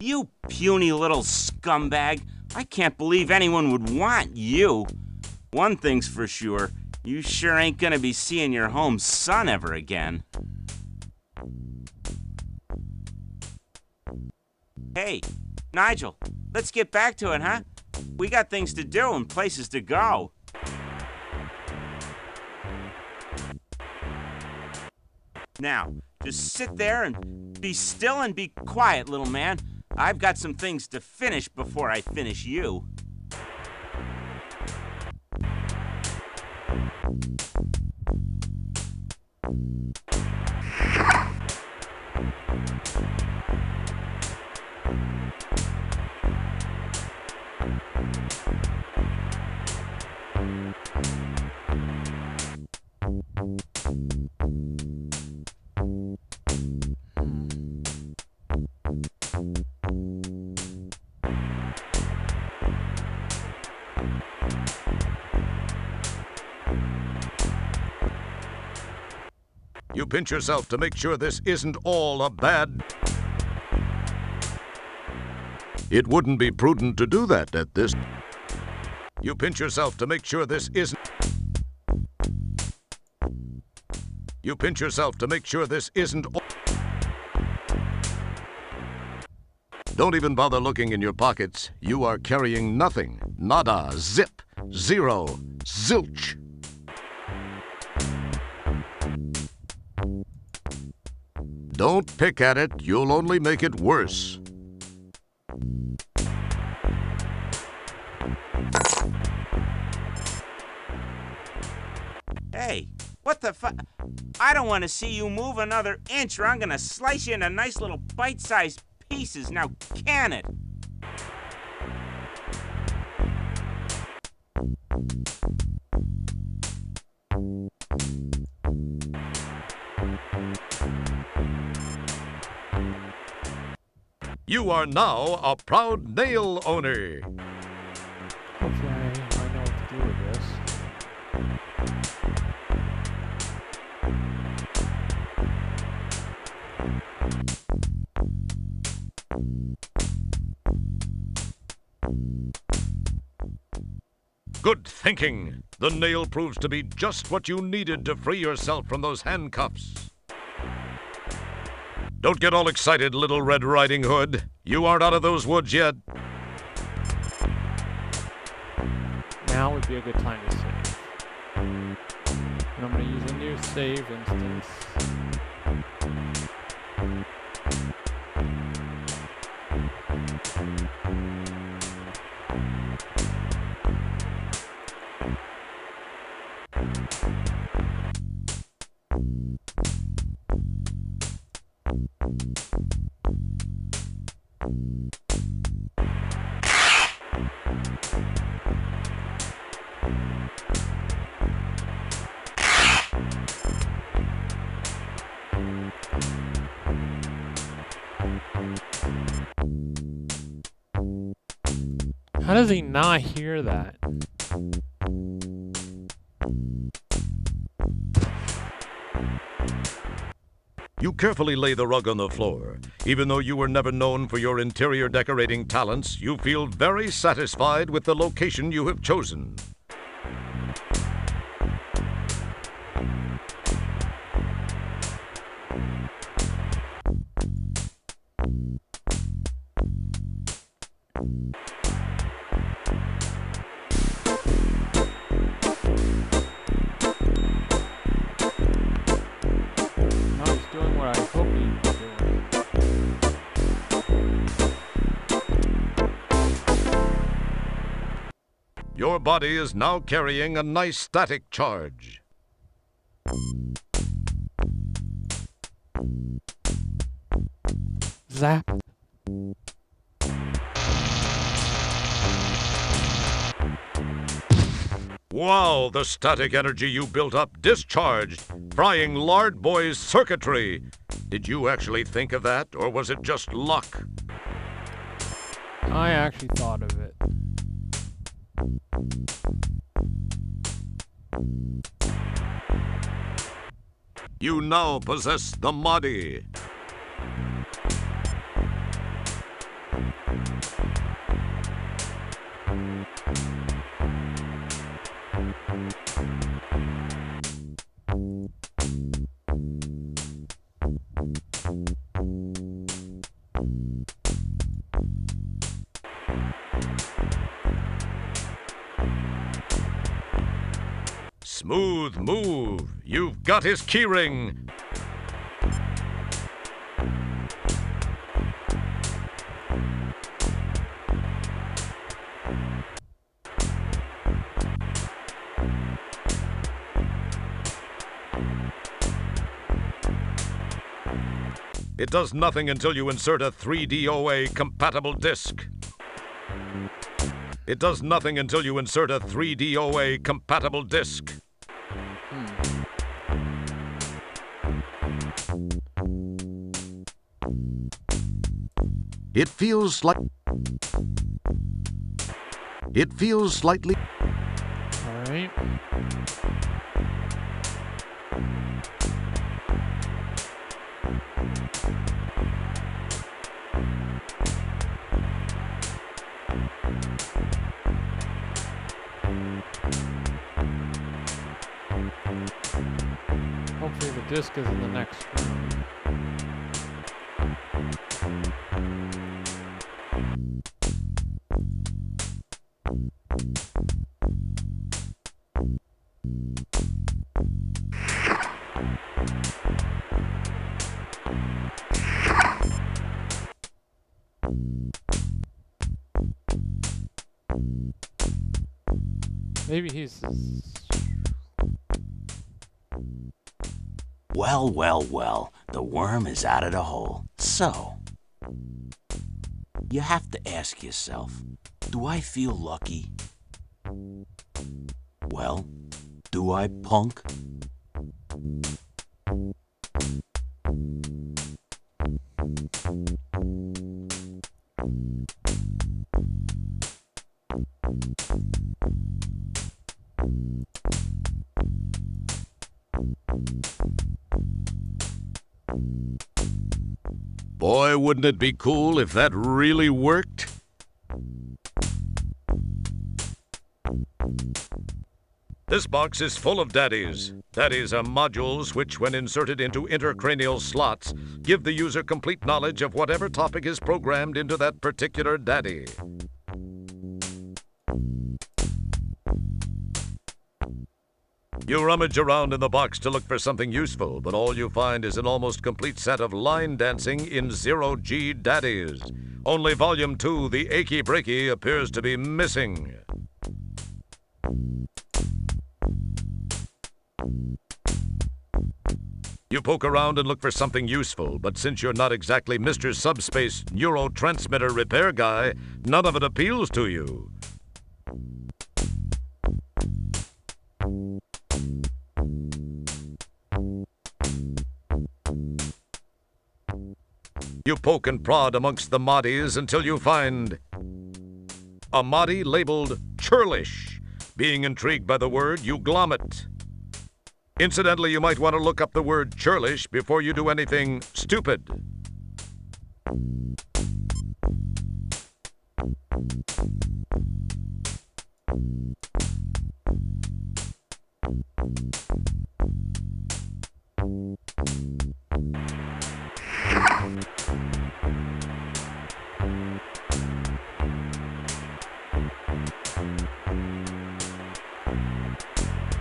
You puny little scumbag. I can't believe anyone would want you. One thing's for sure, you sure ain't gonna be seeing your home son ever again. Hey, Nigel, let's get back to it, huh? We got things to do and places to go. Now, Just sit there and be still and be quiet, little man. I've got some things to finish before I finish you. You pinch yourself to make sure this isn't all a bad... It wouldn't be prudent to do that at this... You pinch yourself to make sure this isn't... You pinch yourself to make sure this isn't... Don't even bother looking in your pockets. You are carrying nothing. Nada. Zip. Zero. Zilch. Don't pick at it. You'll only make it worse. Hey, what the fu... I don't want to see you move another inch or I'm gonna slice you into nice little bite-sized pieces. Now, can it? You are now a proud nail owner. Hopefully I know what to do with this. Good thinking. The nail proves to be just what you needed to free yourself from those handcuffs. Don't get all excited, Little Red Riding Hood. You aren't out of those woods yet. Now would be a good time to save. And I'm going to use a new save instance. How does he not hear that? You carefully lay the rug on the floor. Even though you were never known for your interior decorating talents, you feel very satisfied with the location you have chosen. Your body is now carrying a nice static charge. Zap. Wow, the static energy you built up discharged, frying Lard Boy's circuitry. Did you actually think of that, or was it just luck? I actually thought of it. You now possess the Mahdi. Smooth move. You've got his keyring. It does nothing until you insert a 3DOA compatible disc. It does nothing until you insert a 3DOA compatible disc. It feels slightly. All right. Hopefully the disc is in the next room. Maybe he's... Well, well, well, the worm is out of the hole. So, you have to ask yourself, do I feel lucky? Well, do I, punk? Boy, wouldn't it be cool if that really worked? This box is full of daddies. Daddies are modules which, when inserted into intracranial slots, give the user complete knowledge of whatever topic is programmed into that particular daddy. You rummage around in the box to look for something useful, but all you find is an almost complete set of line dancing in zero-G daddies. Only Volume 2, the Achy Breaky, appears to be missing. You poke around and look for something useful, but since you're not exactly Mr. Subspace Neurotransmitter Repair Guy, none of it appeals to you. You poke and prod amongst the moddies until you find a moddy labeled churlish. Being intrigued by the word, you glom it. Incidentally, you might want to look up the word churlish before you do anything stupid.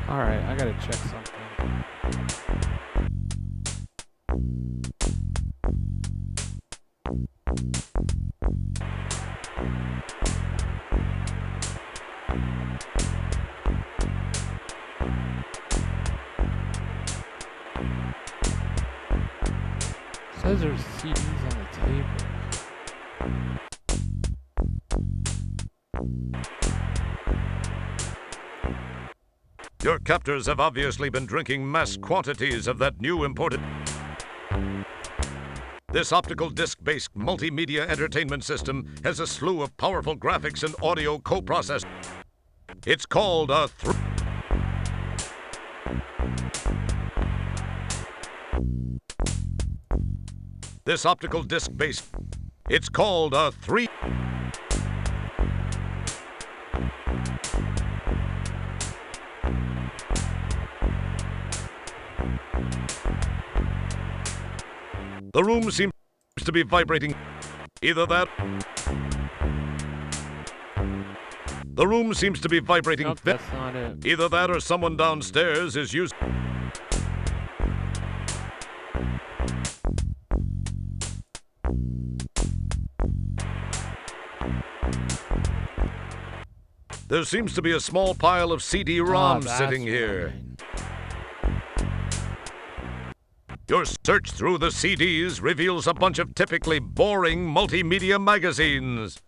Alright, I gotta check something. Says there's CDs on the table. Your captors have obviously been drinking mass quantities of that new imported... This optical disc-based multimedia entertainment system has a slew of powerful graphics and audio co-processors. It's called a... This optical disc-based... It's called a 3... The room seems to be vibrating. Either that... The room seems to be vibrating. Nope, that's not it. Either that or someone downstairs is using... There seems to be a small pile of CD-ROMs sitting here. Your search through the CDs reveals a bunch of typically boring multimedia magazines.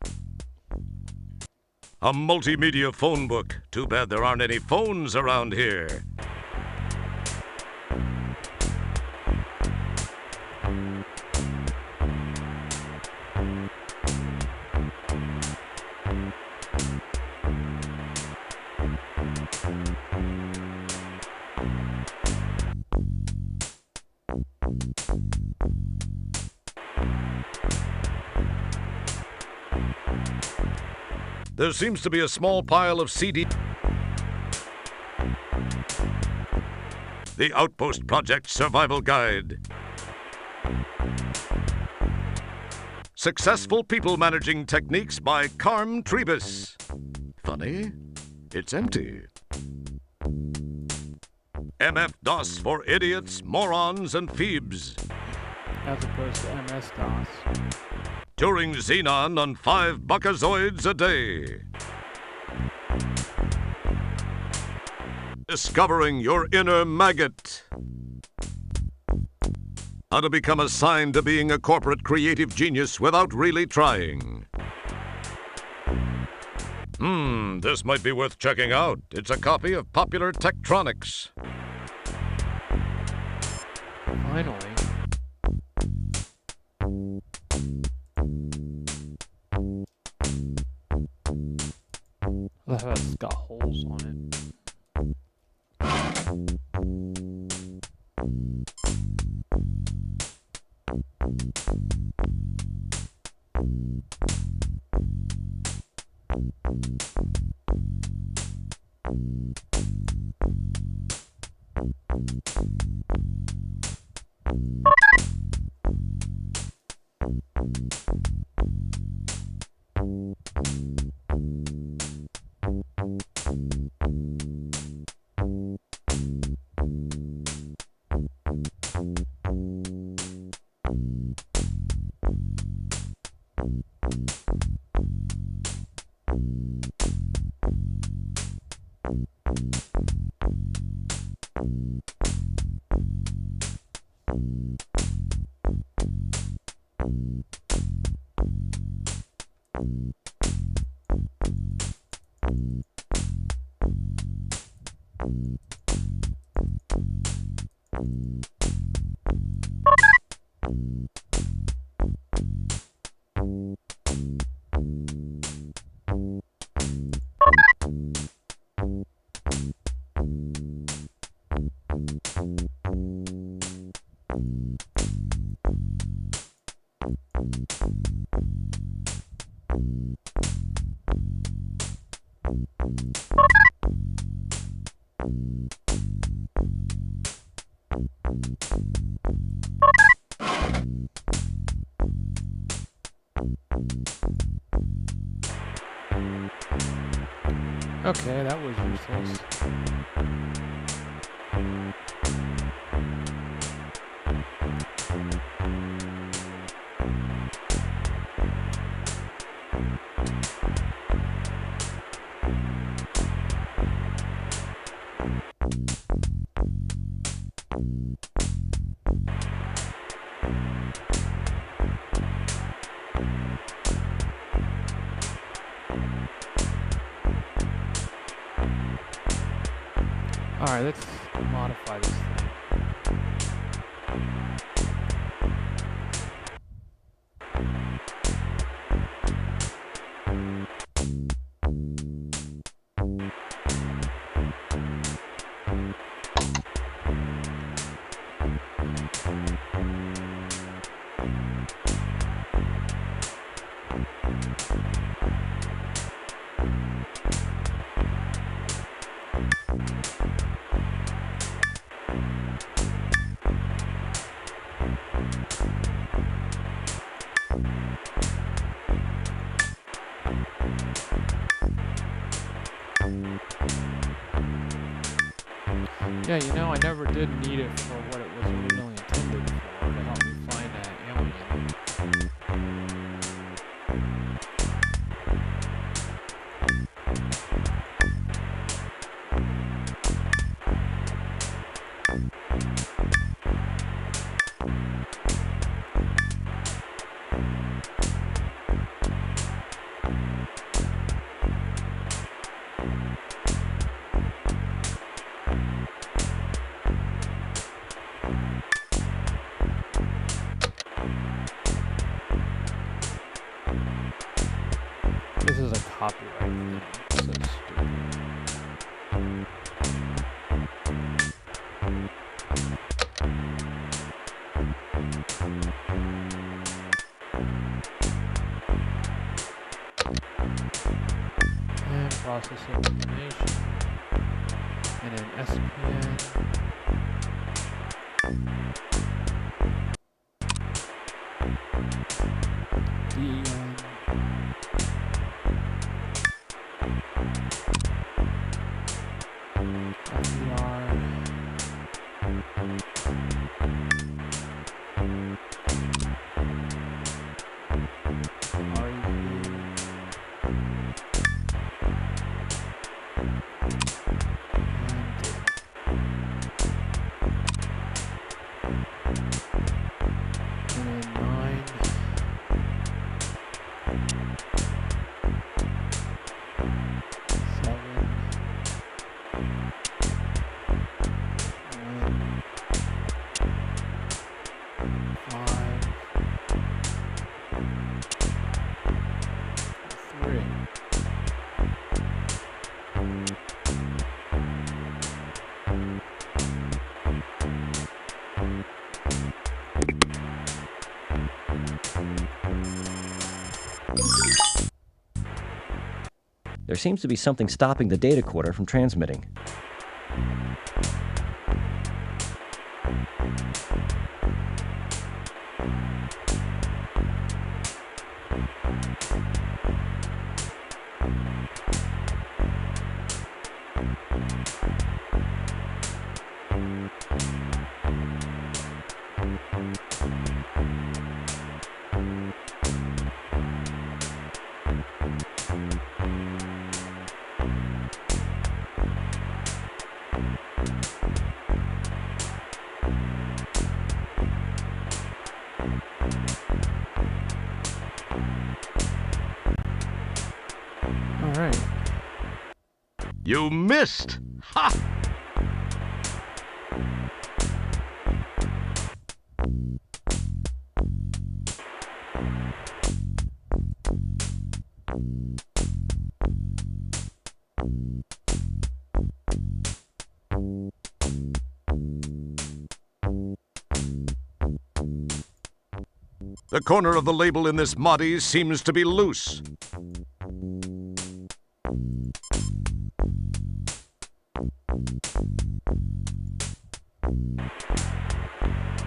A multimedia phone book. Too bad there aren't any phones around here. There seems to be a small pile of CD. The Outpost Project Survival Guide. Successful People Managing Techniques by Carm Trebus. Funny, it's empty. MF-DOS for idiots, morons, and phoebes. As opposed to MS-DOS. Turing Xenon on 5 buckazoids a day. Discovering your inner maggot. How to become assigned to being a corporate creative genius without really trying. This might be worth checking out. It's a copy of Popular Tektronics. Finally. That's got holes on it. Okay, that was useless. Alright, let's modify this thing. Yeah, you know, I never did need it for what it was originally intended for, to help me find that alien. This is a copyright thing. So stupid. And processing information. And an SPN. DEN. There seems to be something stopping the data quarter from transmitting. Alright. You missed! Ha! The corner of the label in this Mahdi seems to be loose.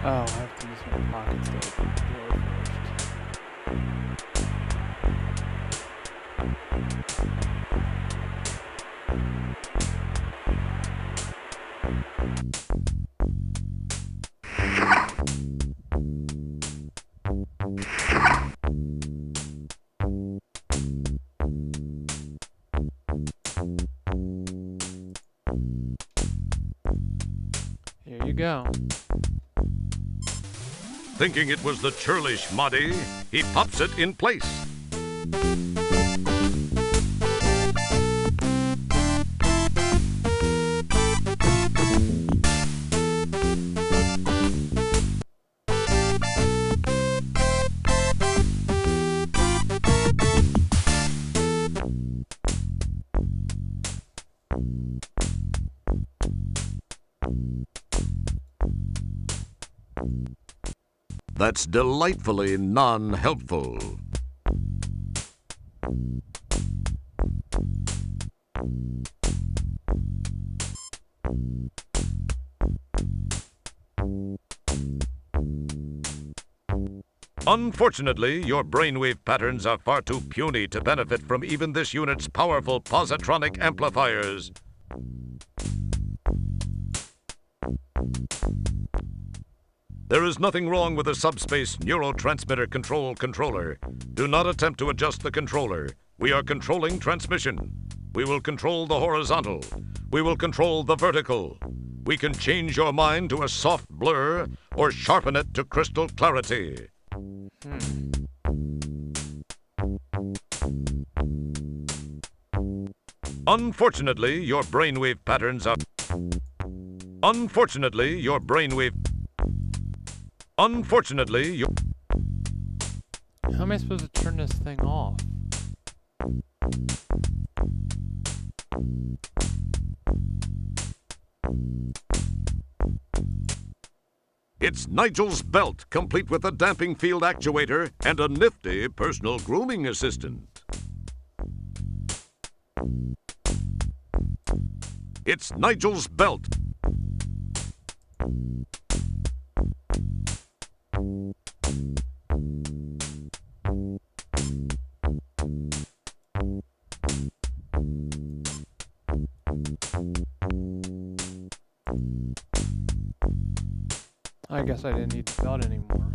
Oh, I have to use my pockets to open the door Here you go. Thinking it was the churlish Mahdi, he pops it in place. That's delightfully non-helpful. Unfortunately, your brainwave patterns are far too puny to benefit from even this unit's powerful positronic amplifiers. There is nothing wrong with the subspace neurotransmitter control controller. Do not attempt to adjust the controller. We are controlling transmission. We will control the horizontal. We will control the vertical. We can change your mind to a soft blur or sharpen it to crystal clarity. Unfortunately, your brainwave patterns are... Unfortunately, your brainwave... Unfortunately, your... How am I supposed to turn this thing off? It's Nigel's belt, complete with a damping field actuator and a nifty personal grooming assistant. It's Nigel's belt. I guess I didn't need the belt anymore.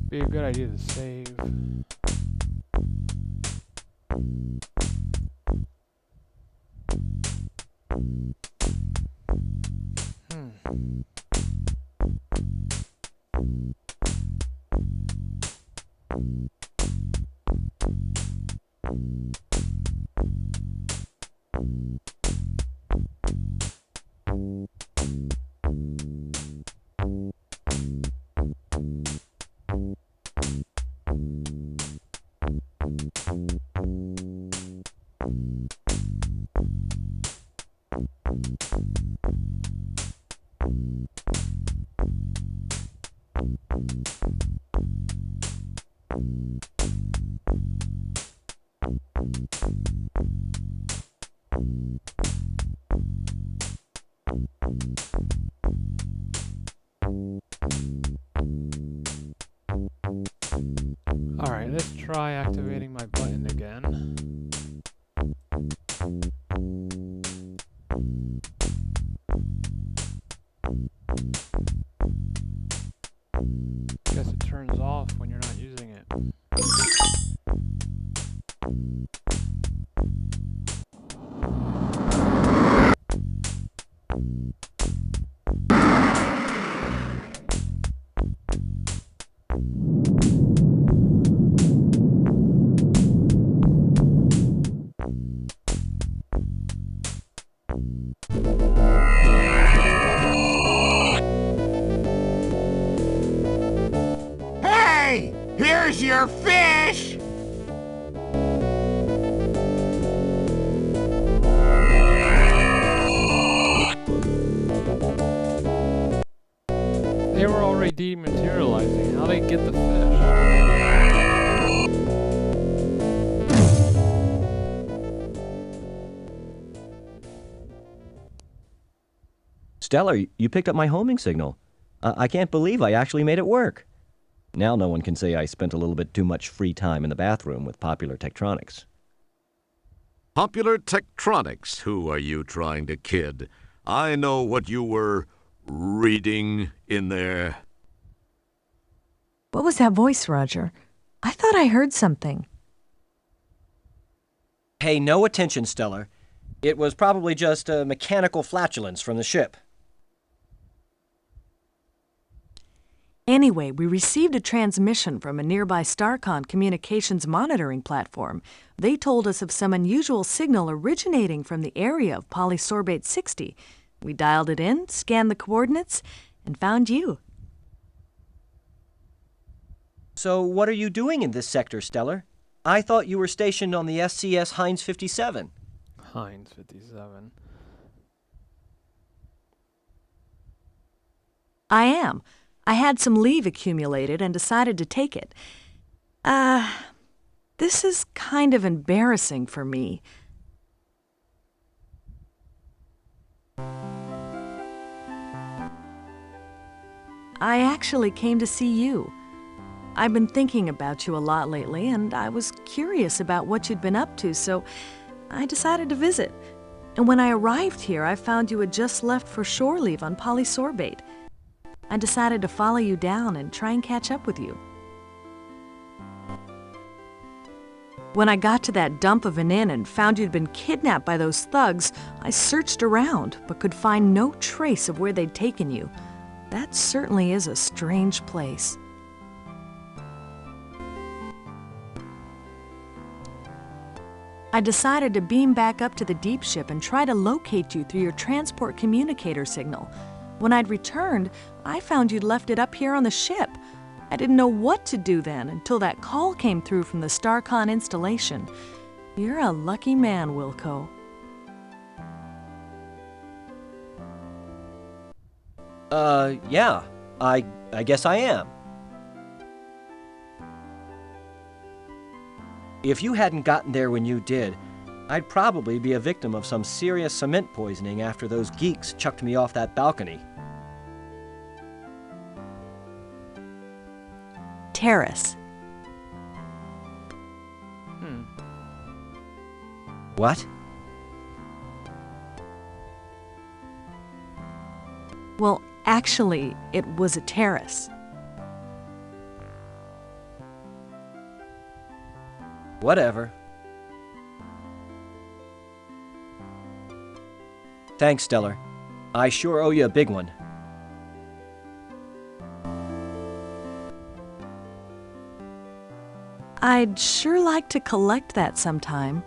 Be a good idea to save. Alright, let's try activating my button again. Guess it turns off when you're not using it. Hey! Here's your fish! They were already dematerializing. How they get the fish? Stellar, you picked up my homing signal. I can't believe I actually made it work. Now no one can say I spent a little bit too much free time in the bathroom with Popular Tektronix. Popular Tektronix, who are you trying to kid? I know what you were reading in there. What was that voice, Roger? I thought I heard something. Pay no attention, Stellar. It was probably just a mechanical flatulence from the ship. Anyway, we received a transmission from a nearby StarCon communications monitoring platform. They told us of some unusual signal originating from the area of polysorbate 60. We dialed it in, scanned the coordinates, and found you. So what are you doing in this sector, Stellar? I thought you were stationed on the SCS Heinz 57. Heinz 57. I am. I had some leave accumulated and decided to take it. This is kind of embarrassing for me. I actually came to see you. I've been thinking about you a lot lately, and I was curious about what you'd been up to, so I decided to visit. And when I arrived here, I found you had just left for shore leave on polysorbate. I decided to follow you down and try and catch up with you. When I got to that dump of an inn and found you'd been kidnapped by those thugs, I searched around but could find no trace of where they'd taken you. That certainly is a strange place. I decided to beam back up to the deep ship and try to locate you through your transport communicator signal. When I'd returned, I found you'd left it up here on the ship. I didn't know what to do then until that call came through from the StarCon installation. You're a lucky man, Wilco. Yeah. I guess I am. If you hadn't gotten there when you did, I'd probably be a victim of some serious cement poisoning after those geeks chucked me off that balcony. Terrace. What? Well, actually, it was a terrace. Whatever. Thanks, Stellar. I sure owe you a big one. I'd sure like to collect that sometime.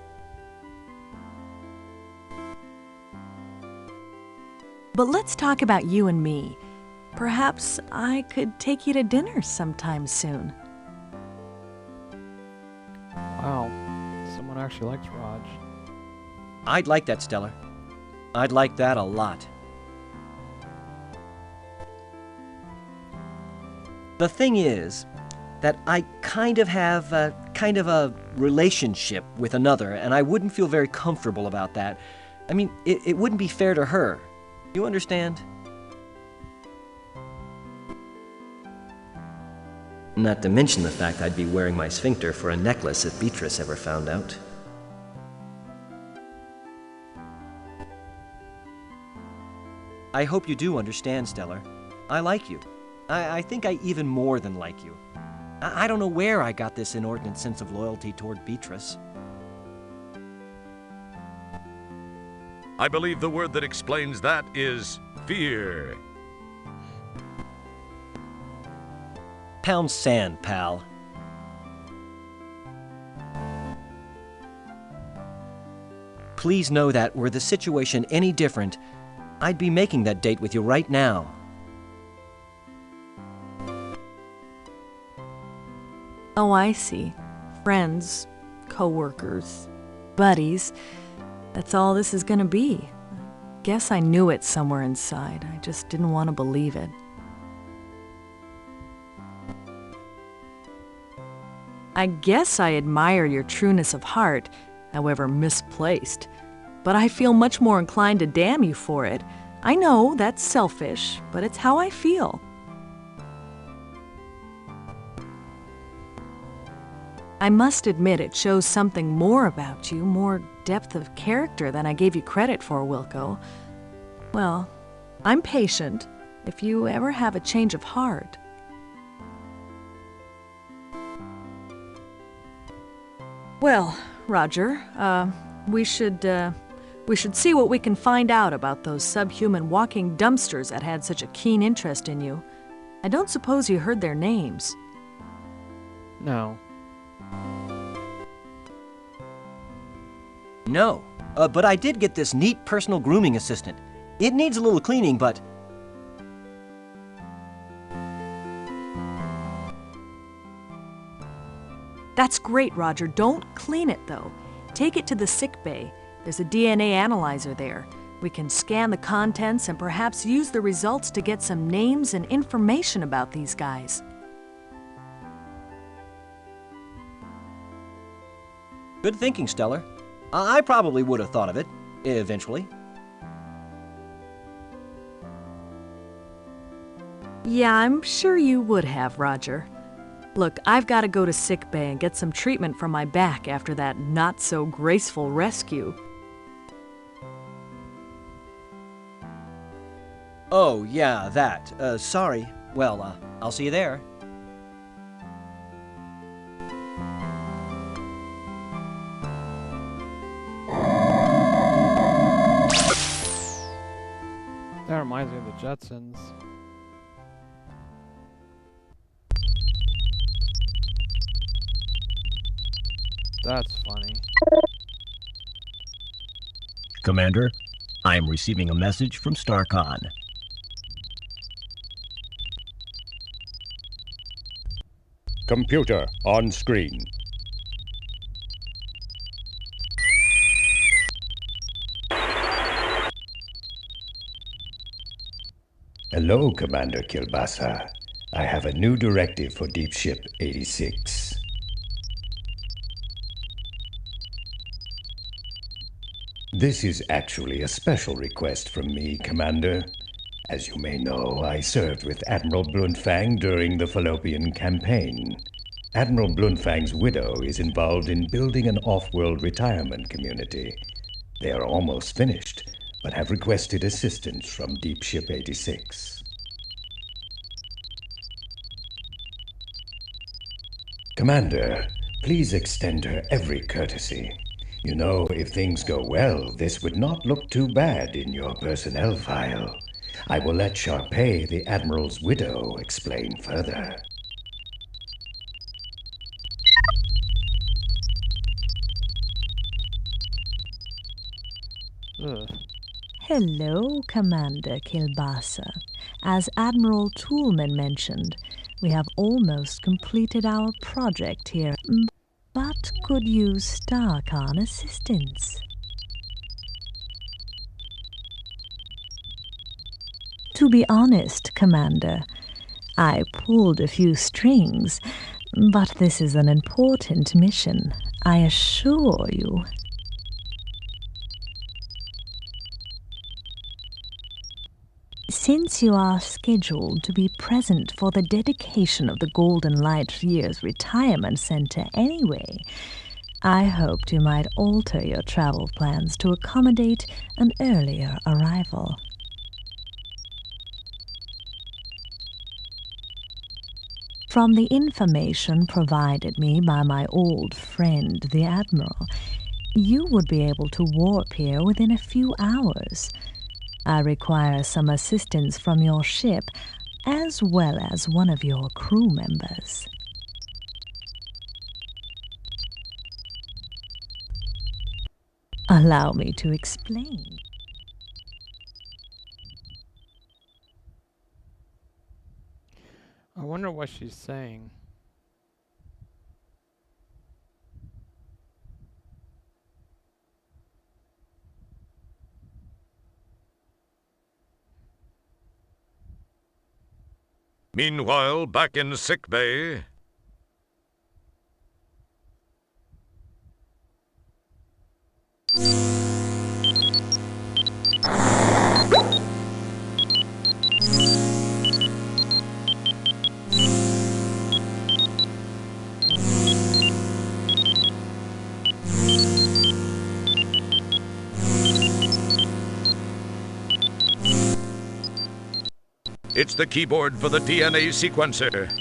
But let's talk about you and me. Perhaps I could take you to dinner sometime soon. Wow, someone actually likes Raj. I'd like that, Stellar. I'd like that a lot. The thing is that I kind of have a relationship with another, and I wouldn't feel very comfortable about that. I mean, it wouldn't be fair to her. You understand? Not to mention the fact I'd be wearing my sphincter for a necklace if Beatrice ever found out. I hope you do understand, Stellar. I like you. I think I even more than like you. I don't know where I got this inordinate sense of loyalty toward Beatrice. I believe the word that explains that is fear. Pound sand, pal. Please know that were the situation any different, I'd be making that date with you right now. Oh, I see. Friends, co-workers, buddies. That's all this is gonna be. Guess I knew it somewhere inside. I just didn't want to believe it. I guess I admire your trueness of heart, however misplaced. But I feel much more inclined to damn you for it. I know that's selfish, but it's how I feel. I must admit it shows something more about you, more depth of character than I gave you credit for, Wilco. Well, I'm patient if you ever have a change of heart. Well, Roger, we should see what we can find out about those subhuman walking dumpsters that had such a keen interest in you. I don't suppose you heard their names. No. No, but I did get this neat personal grooming assistant. It needs a little cleaning, but... That's great, Roger. Don't clean it, though. Take it to the sick bay. There's a DNA analyzer there. We can scan the contents and perhaps use the results to get some names and information about these guys. Good thinking, Stellar. I probably would have thought of it, eventually. Yeah, I'm sure you would have, Roger. Look, I've got to go to sick bay and get some treatment for my back after that not-so-graceful rescue. Oh, yeah, that. Sorry. Well, I'll see you there. That reminds me of the Jetsons. That's funny. Commander, I am receiving a message from StarCon. Computer on screen. Hello, Commander Kilbasa. I have a new directive for Deep Ship 86. This is actually a special request from me, Commander. As you may know, I served with Admiral Bluntfang during the Fallopian Campaign. Admiral Bluntfang's widow is involved in building an off-world retirement community. They are almost finished, but have requested assistance from Deep Ship 86. Commander, please extend her every courtesy. You know, if things go well, this would not look too bad in your personnel file. I will let Sharpay, the Admiral's widow, explain further. Hello, Commander Kilbasa. As Admiral Toolman mentioned, we have almost completed our project here, but could use StarCon assistance. To be honest, Commander, I pulled a few strings, but this is an important mission, I assure you. Since you are scheduled to be present for the dedication of the Golden Light Year's Retirement Center anyway, I hoped you might alter your travel plans to accommodate an earlier arrival. From the information provided me by my old friend, the Admiral, you would be able to warp here within a few hours. I require some assistance from your ship, as well as one of your crew members. Allow me to explain. I wonder what she's saying. Meanwhile, back in sickbay. It's the keyboard for the DNA sequencer.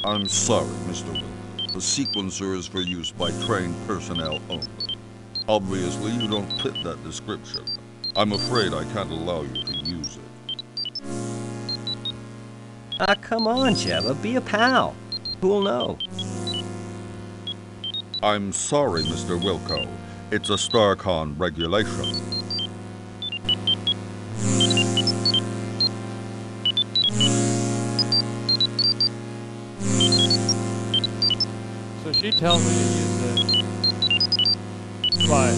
I'm sorry, Mr. Wilco. The sequencer is for use by trained personnel only. Obviously, you don't fit that description. I'm afraid I can't allow you to use it. Ah, come on, Jebba, be a pal. Who'll know? I'm sorry, Mr. Wilco. It's a StarCon regulation. she tells me to use it. But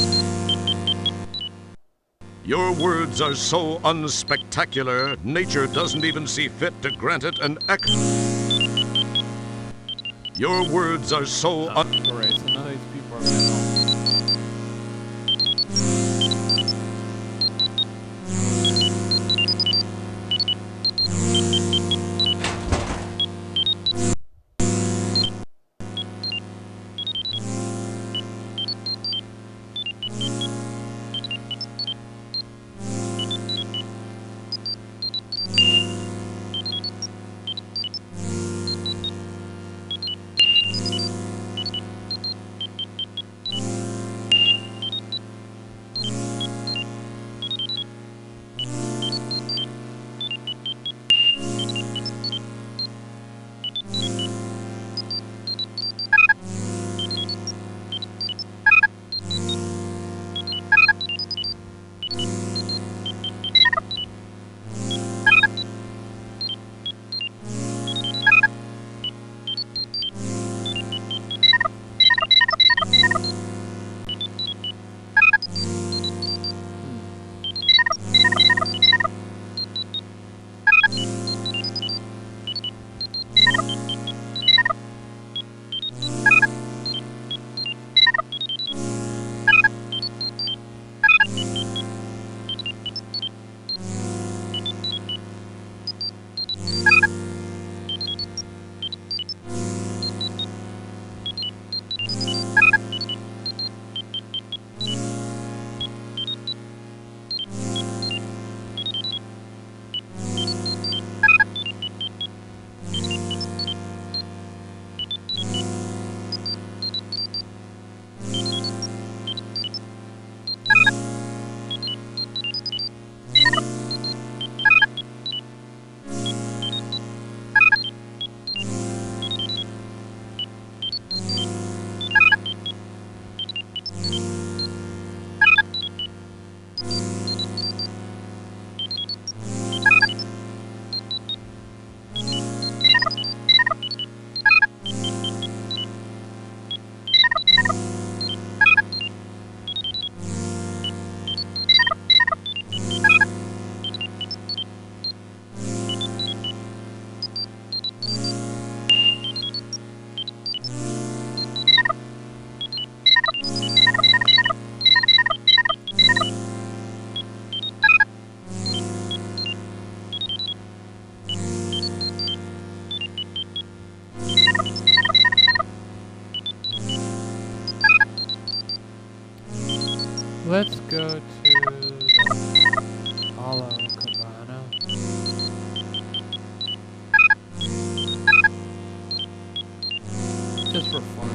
Your words are so unspectacular, nature doesn't even see fit to grant it an echo. Your words are so great, so none of these people are gonna help. Let's go to the Hollow Cabana. Just for fun.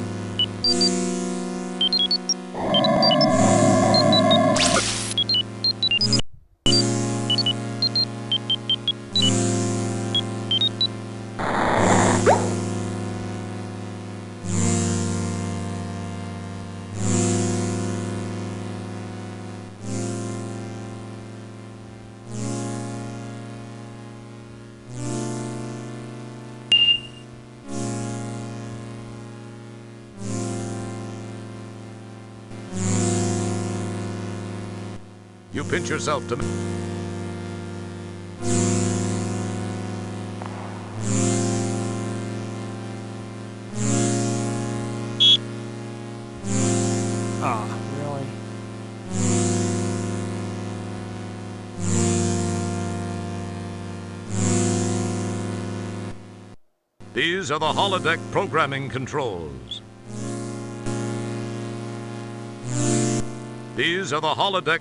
You pinch yourself to me. Ah, really? These are the holodeck programming controls. These are the holodeck.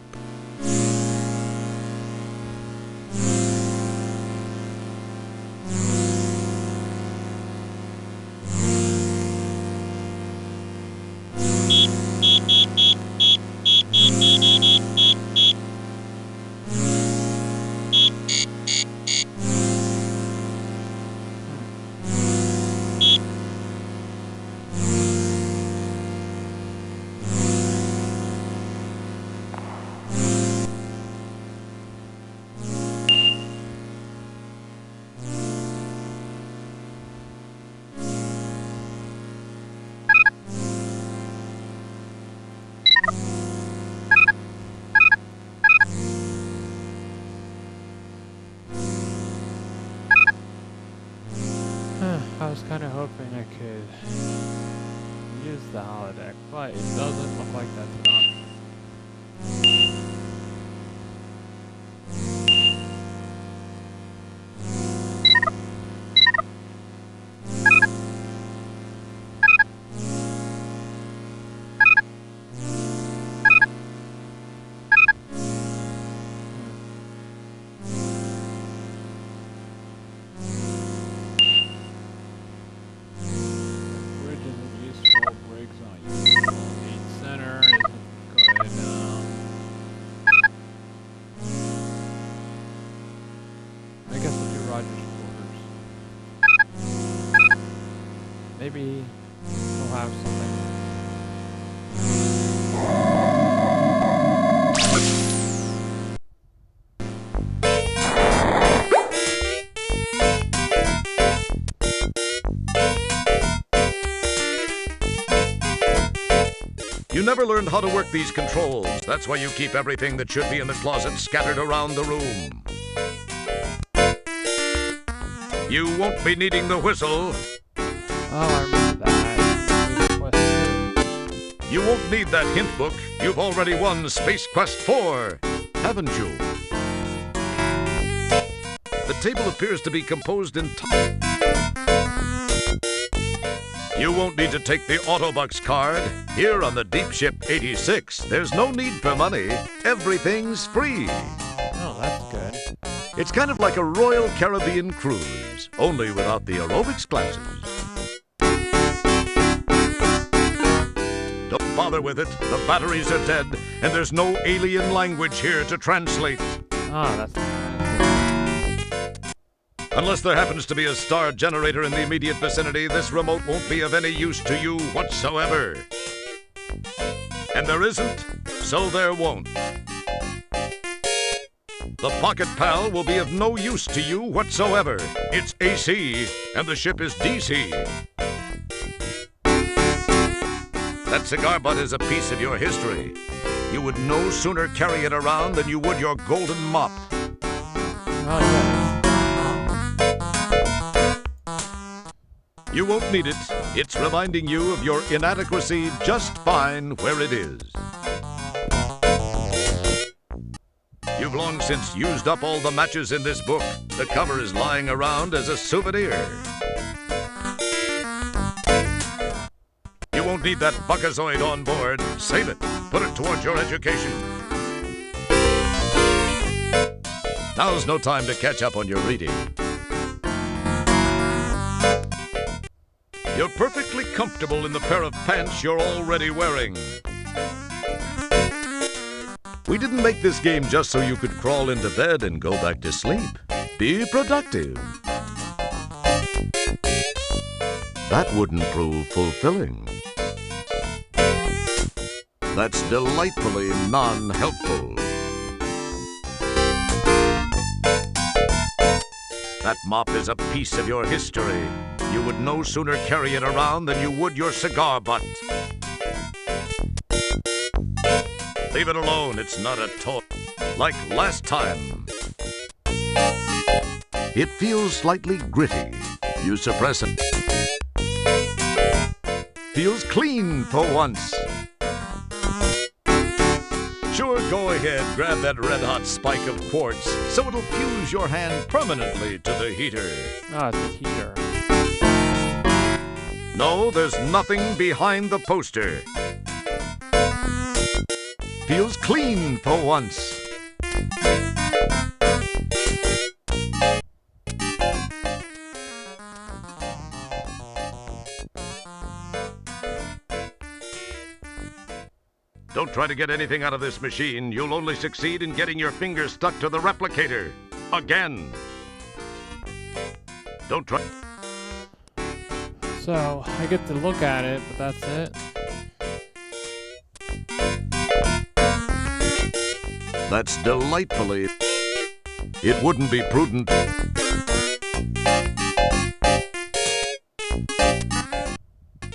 was kind of hoping I could use the holodeck, but it doesn't look like that's an option. Maybe we'll have something. You never learned how to work these controls. That's why you keep everything that should be in the closet scattered around the room. You won't be needing the whistle. Oh, I remember that. You won't need that hint book. You've already won Space Quest 4, haven't you? The table appears to be composed in You won't need to take the Autobucks card. Here on the Deep Ship 86, there's no need for money. Everything's free. Oh, that's good. It's kind of like a Royal Caribbean cruise, only without the aerobics classes. Don't bother with it. The batteries are dead, and there's no alien language here to translate. Ah, that's good. Unless there happens to be a star generator in the immediate vicinity, this remote won't be of any use to you whatsoever. And there isn't, so there won't. The Pocket Pal will be of no use to you whatsoever. It's AC, and the ship is DC. That cigar butt is a piece of your history. You would no sooner carry it around than you would your golden mop. Oh, yeah. You won't need it. It's reminding you of your inadequacy just fine where it is. You've long since used up all the matches in this book. The cover is lying around as a souvenir. You won't need that Buckazoid on board. Save it. Put it towards your education. Now's no time to catch up on your reading. You're perfectly comfortable in the pair of pants you're already wearing. We didn't make this game just so you could crawl into bed and go back to sleep. Be productive. That wouldn't prove fulfilling. That's delightfully non-helpful. That mop is a piece of your history. You would no sooner carry it around than you would your cigar butt. Leave it alone, it's not a toy. Like last time. It feels slightly gritty. You suppress it. Feels clean for once. Sure, go ahead, grab that red-hot spike of quartz so it'll fuse your hand permanently to the heater. Oh, it's a heater. No, there's nothing behind the poster. Feels clean for once. Don't try to get anything out of this machine. You'll only succeed in getting your fingers stuck to the replicator. Again. Don't try. So, I get to look at it, but that's it. That's delightfully. It wouldn't be prudent.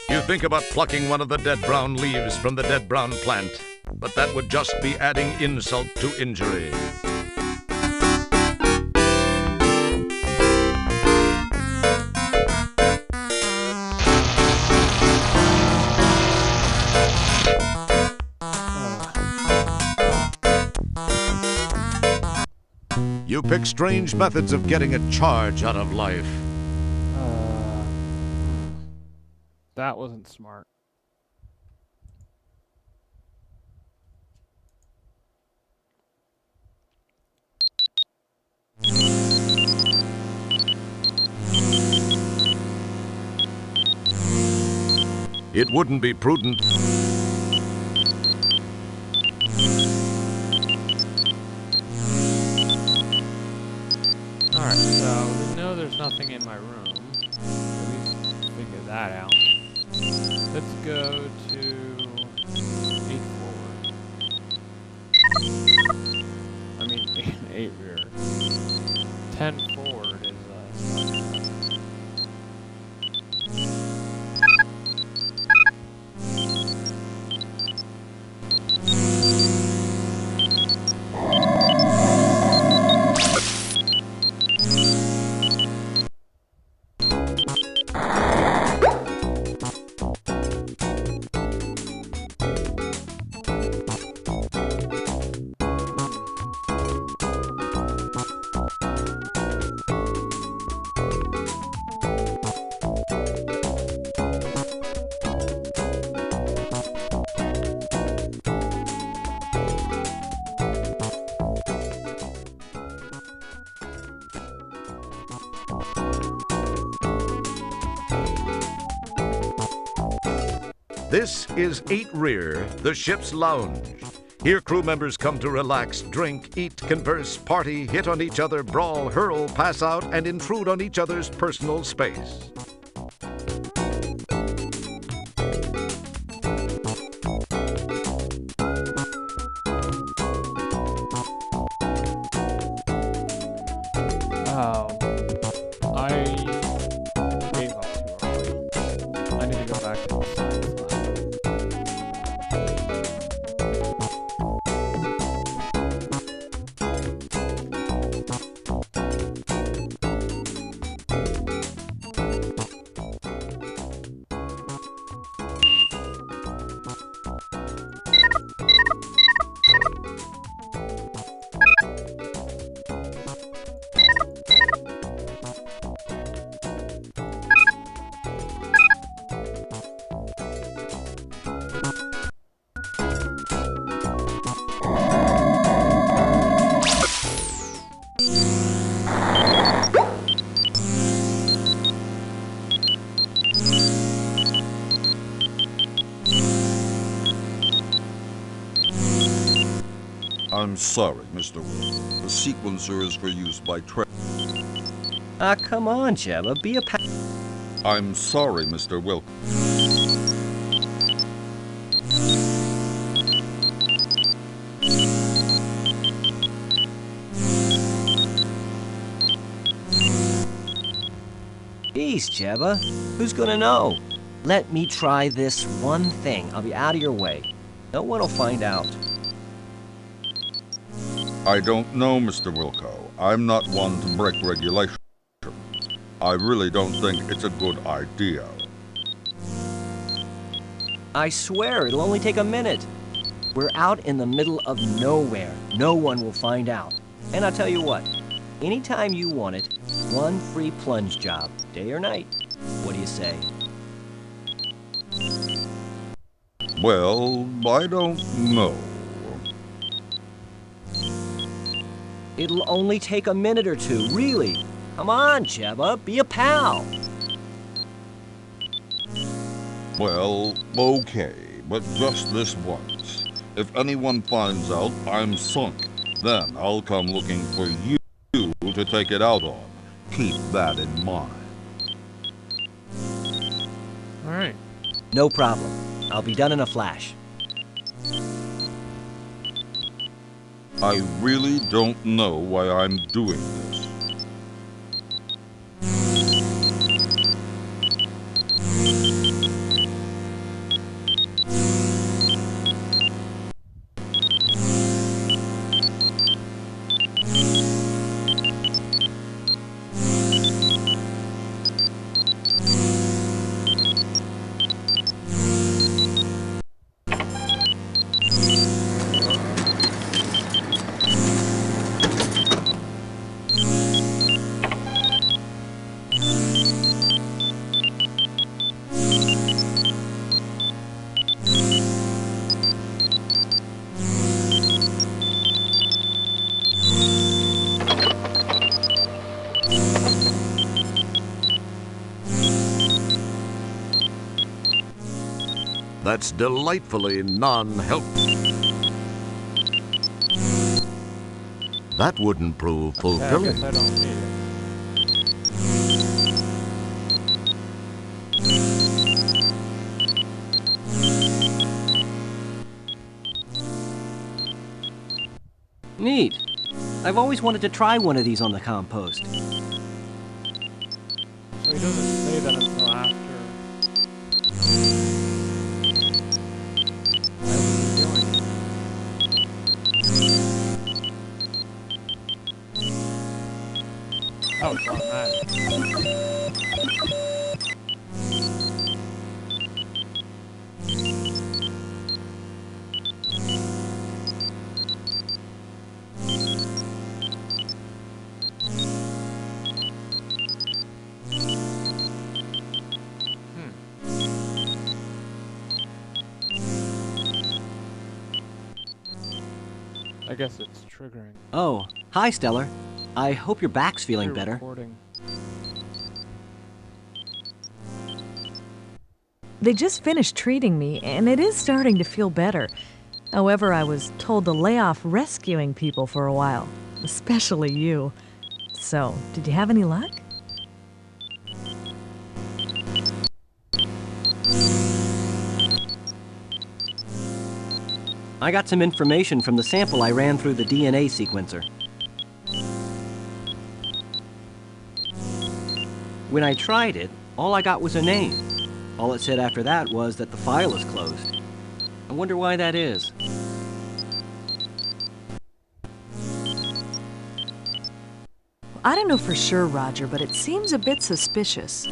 You think about plucking one of the dead brown leaves from the dead brown plant, but that would just be adding insult to injury. pick strange methods of getting a charge out of life. That wasn't smart. It wouldn't be prudent. Alright, so we know there's nothing in my room. At least figure that out. Let's go to 8 forward. I mean, 8 rear. 10 forward is This is 8 Rear, the ship's lounge. Here crew members come to relax, drink, eat, converse, party, hit on each other, brawl, hurl, pass out, and intrude on each other's personal space. Oh, I gave up too early. I need to go back to the science lab. I'm sorry, Mr. Will. The sequencer is for use by Come on, Jebba, be a pal. I'm sorry, Mr. Wilk. Jeez, Jebba, who's gonna know? Let me try this one thing. I'll be out of your way. No one will find out. I don't know, Mr. Wilco. I'm not one to break regulations. I really don't think it's a good idea. I swear, it'll only take a minute. We're out in the middle of nowhere. No one will find out. And I'll tell you what, anytime you want it, one free plunge job, day or night. What do you say? Well, I don't know. It'll only take a minute or two, really. Come on, Jebba, be a pal. Well, okay, but just this once. If anyone finds out I'm sunk, then I'll come looking for you to take it out on. Keep that in mind. All right. No problem. I'll be done in a flash. I really don't know why I'm doing this. that's delightfully non-helpful. That wouldn't prove fulfilling. I don't need it. Neat. I've always wanted to try one of these on the compost. So he doesn't say that until after. Why is he doing it? Oh, it's automatic. I guess it's triggering. Oh, hi, Stellar. I hope your back's feeling better. Recording. They just finished treating me, and it is starting to feel better. However, I was told to lay off rescuing people for a while, especially you. So, did you have any luck? I got some information from the sample I ran through the DNA sequencer. When I tried it, all I got was a name. All it said after that was that the file is closed. I wonder why that is. I don't know for sure, Roger, but it seems a bit suspicious.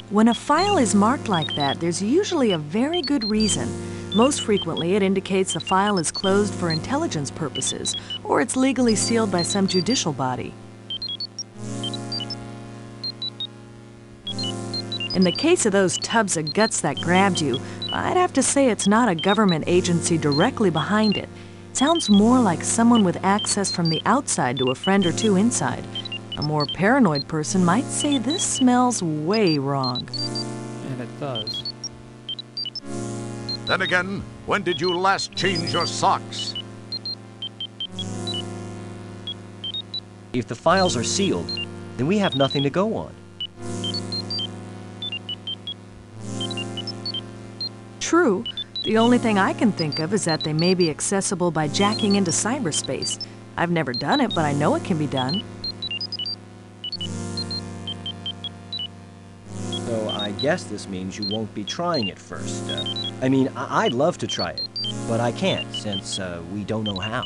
When a file is marked like that, there's usually a very good reason. Most frequently, it indicates the file is closed for intelligence purposes, or it's legally sealed by some judicial body. In the case of those tubs of guts that grabbed you, I'd have to say it's not a government agency directly behind it. It sounds more like someone with access from the outside to a friend or two inside. A more paranoid person might say this smells way wrong. And it does. Then again, when did you last change your socks? If the files are sealed, then we have nothing to go on. True. The only thing I can think of is that they may be accessible by jacking into cyberspace. I've never done it, but I know it can be done. So I guess this means you won't be trying it first. I mean, I'd love to try it, but I can't since we don't know how.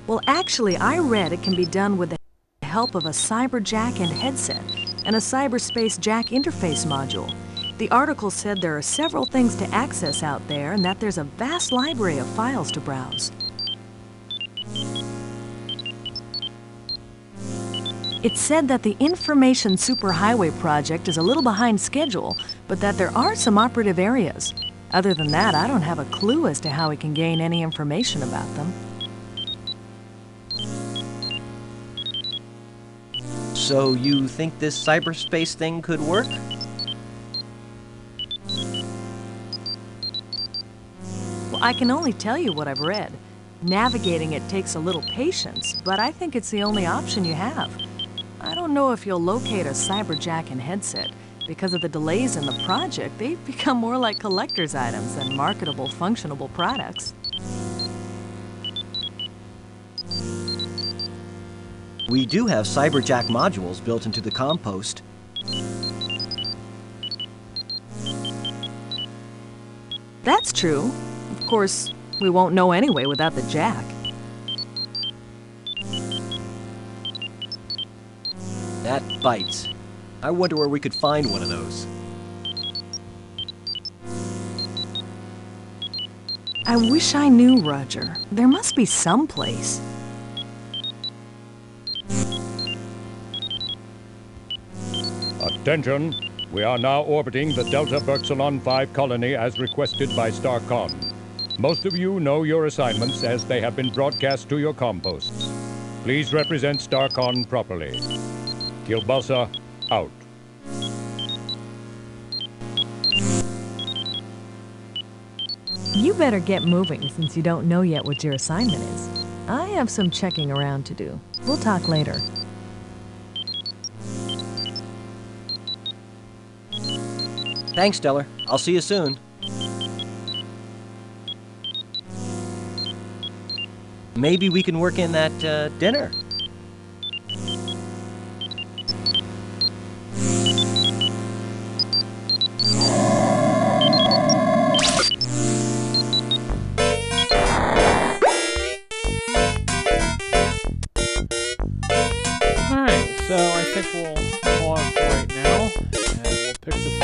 Well, actually, I read it can be done with the help of a cyber jack and headset and a cyberspace jack interface module. The article said there are several things to access out there and that there's a vast library of files to browse. It said that the Information Superhighway project is a little behind schedule, but that there are some operative areas. Other than that, I don't have a clue as to how we can gain any information about them. So you think this cyberspace thing could work? Well, I can only tell you what I've read. Navigating it takes a little patience, but I think it's the only option you have. I don't know if you'll locate a cyberjack and headset. Because of the delays in the project, they've become more like collector's items than marketable, functionable products. We do have cyberjack modules built into the compost. That's true. Of course, we won't know anyway without the jack. That bites. I wonder where we could find one of those. I wish I knew, Roger. There must be some place. Attention! We are now orbiting the Delta Berxilon 5 colony as requested by StarCon. Most of you know your assignments as they have been broadcast to your composts. Please represent StarCon properly. Kielbasa, out. You better get moving since you don't know yet what your assignment is. I have some checking around to do. We'll talk later. Thanks, Stellar. I'll see you soon. Maybe we can work in that dinner. Alright, so I think we'll pause right now, and we'll pick this